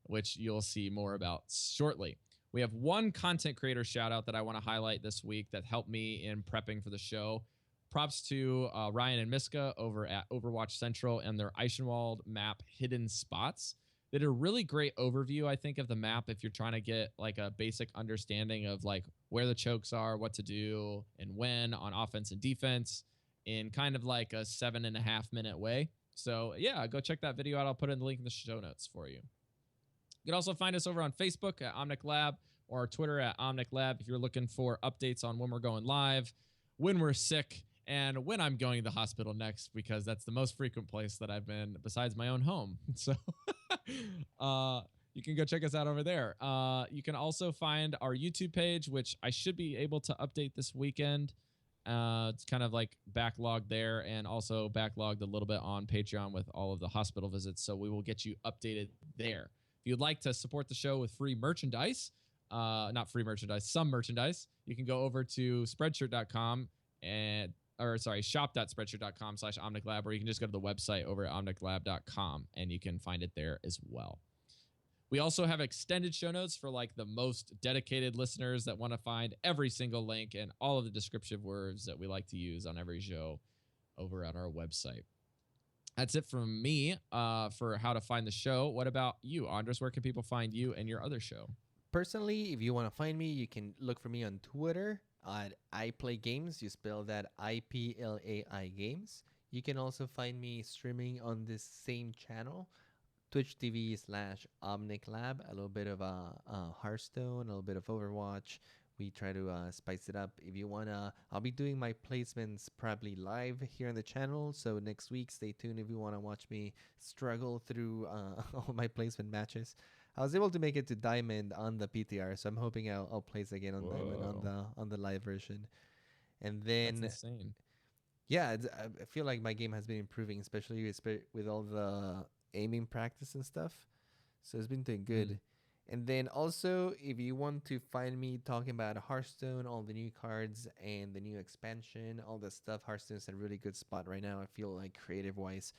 B: which you'll see more about shortly. We have one content creator shout out that I want to highlight this week that helped me in prepping for the show. Props to Ryan and Miska over at Overwatch Central and their Eichenwald map Hidden Spots. They did a really great overview, I think, of the map if you're trying to get like a basic understanding of like where the chokes are, what to do, and when on offense and defense in kind of like a 7.5 minute way. So yeah, go check that video out. I'll put in the link in the show notes for you. You can also find us over on Facebook at Omnic Lab or Twitter at Omnic Lab if you're looking for updates on when we're going live, when we're sick, and when I'm going to the hospital next, because that's the most frequent place that I've been besides my own home. So you can go check us out over there. You can also find our YouTube page, which I should be able to update this weekend. It's kind of like backlogged there, and also backlogged a little bit on Patreon with all of the hospital visits. So we will get you updated there. If you'd like to support the show with free merchandise, not free merchandise, some merchandise, you can go over to spreadshirt.com shop.spreadshirt.com/omniclab, or you can just go to the website over at omniclab.com and you can find it there as well. We also have extended show notes for like the most dedicated listeners that want to find every single link and all of the descriptive words that we like to use on every show over at our website. That's it from me for how to find the show. What about you, Andres? Where can people find you and your other show?
C: Personally, if you want to find me, you can look for me on Twitter at I Play Games. You spell that IPLAI Games. You can also find me streaming on this same channel, Twitch TV/Omnic Lab. A little bit of Hearthstone, a little bit of Overwatch. We try to spice it up. If you wanna, I'll be doing my placements probably live here on the channel. So next week, stay tuned if you wanna watch me struggle through all my placement matches. I was able to make it to Diamond on the PTR, so I'm hoping I'll place again on Diamond on the live version. And then
B: that's insane.
C: Yeah, I feel like my game has been improving, especially with all the aiming practice and stuff. So it's been doing good. And then also, if you want to find me talking about Hearthstone, all the new cards and the new expansion, all that stuff, Hearthstone's a really good spot right now. I feel like creative-wise.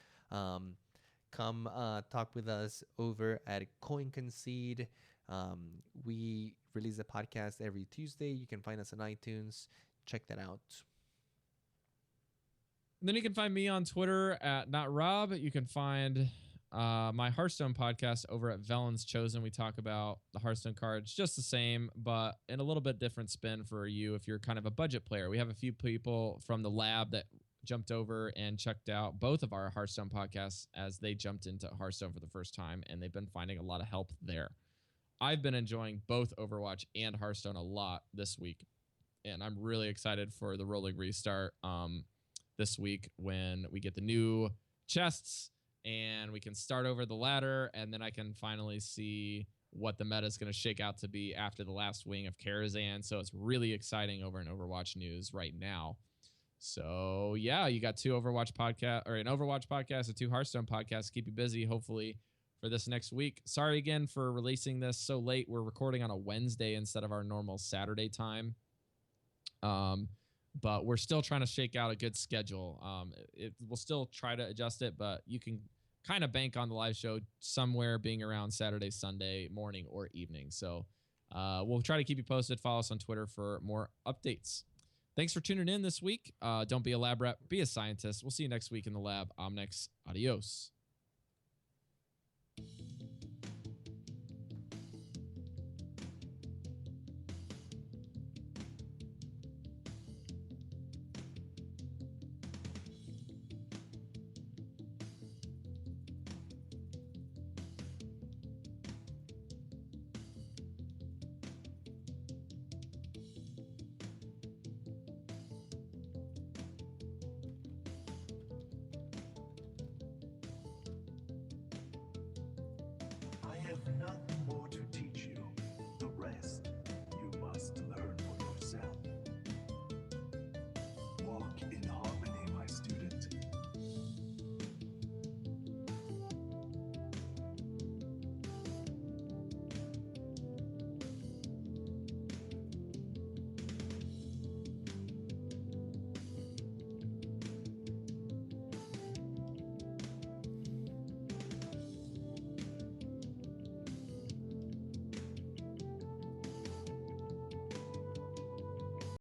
C: Come talk with us over at Coin Concede. We release a podcast every Tuesday. You can find us on iTunes. Check that out.
B: And then you can find me on Twitter at NotRob. You can find my Hearthstone podcast over at Velen's Chosen. We talk about the Hearthstone cards just the same, but in a little bit different spin for you if you're kind of a budget player. We have a few people from the lab that jumped over and checked out both of our Hearthstone podcasts as they jumped into Hearthstone for the first time, and they've been finding a lot of help there. I've been enjoying both Overwatch and Hearthstone a lot this week, and I'm really excited for the rolling restart this week when we get the new chests and we can start over the ladder, and then I can finally see what the meta is going to shake out to be after the last wing of Karazhan. So it's really exciting over in Overwatch news right now. So yeah, you got an Overwatch podcast and 2 Hearthstone podcasts to keep you busy, hopefully, for this next week. Sorry again for releasing this so late. We're recording on a Wednesday instead of our normal Saturday time. But we're still trying to shake out a good schedule. We'll still try to adjust it, but you can kind of bank on the live show somewhere being around Saturday, Sunday morning, or evening. So we'll try to keep you posted. Follow us on Twitter for more updates. Thanks for tuning in this week. Don't be a lab rat, be a scientist. We'll see you next week in the lab. Omnics, adios.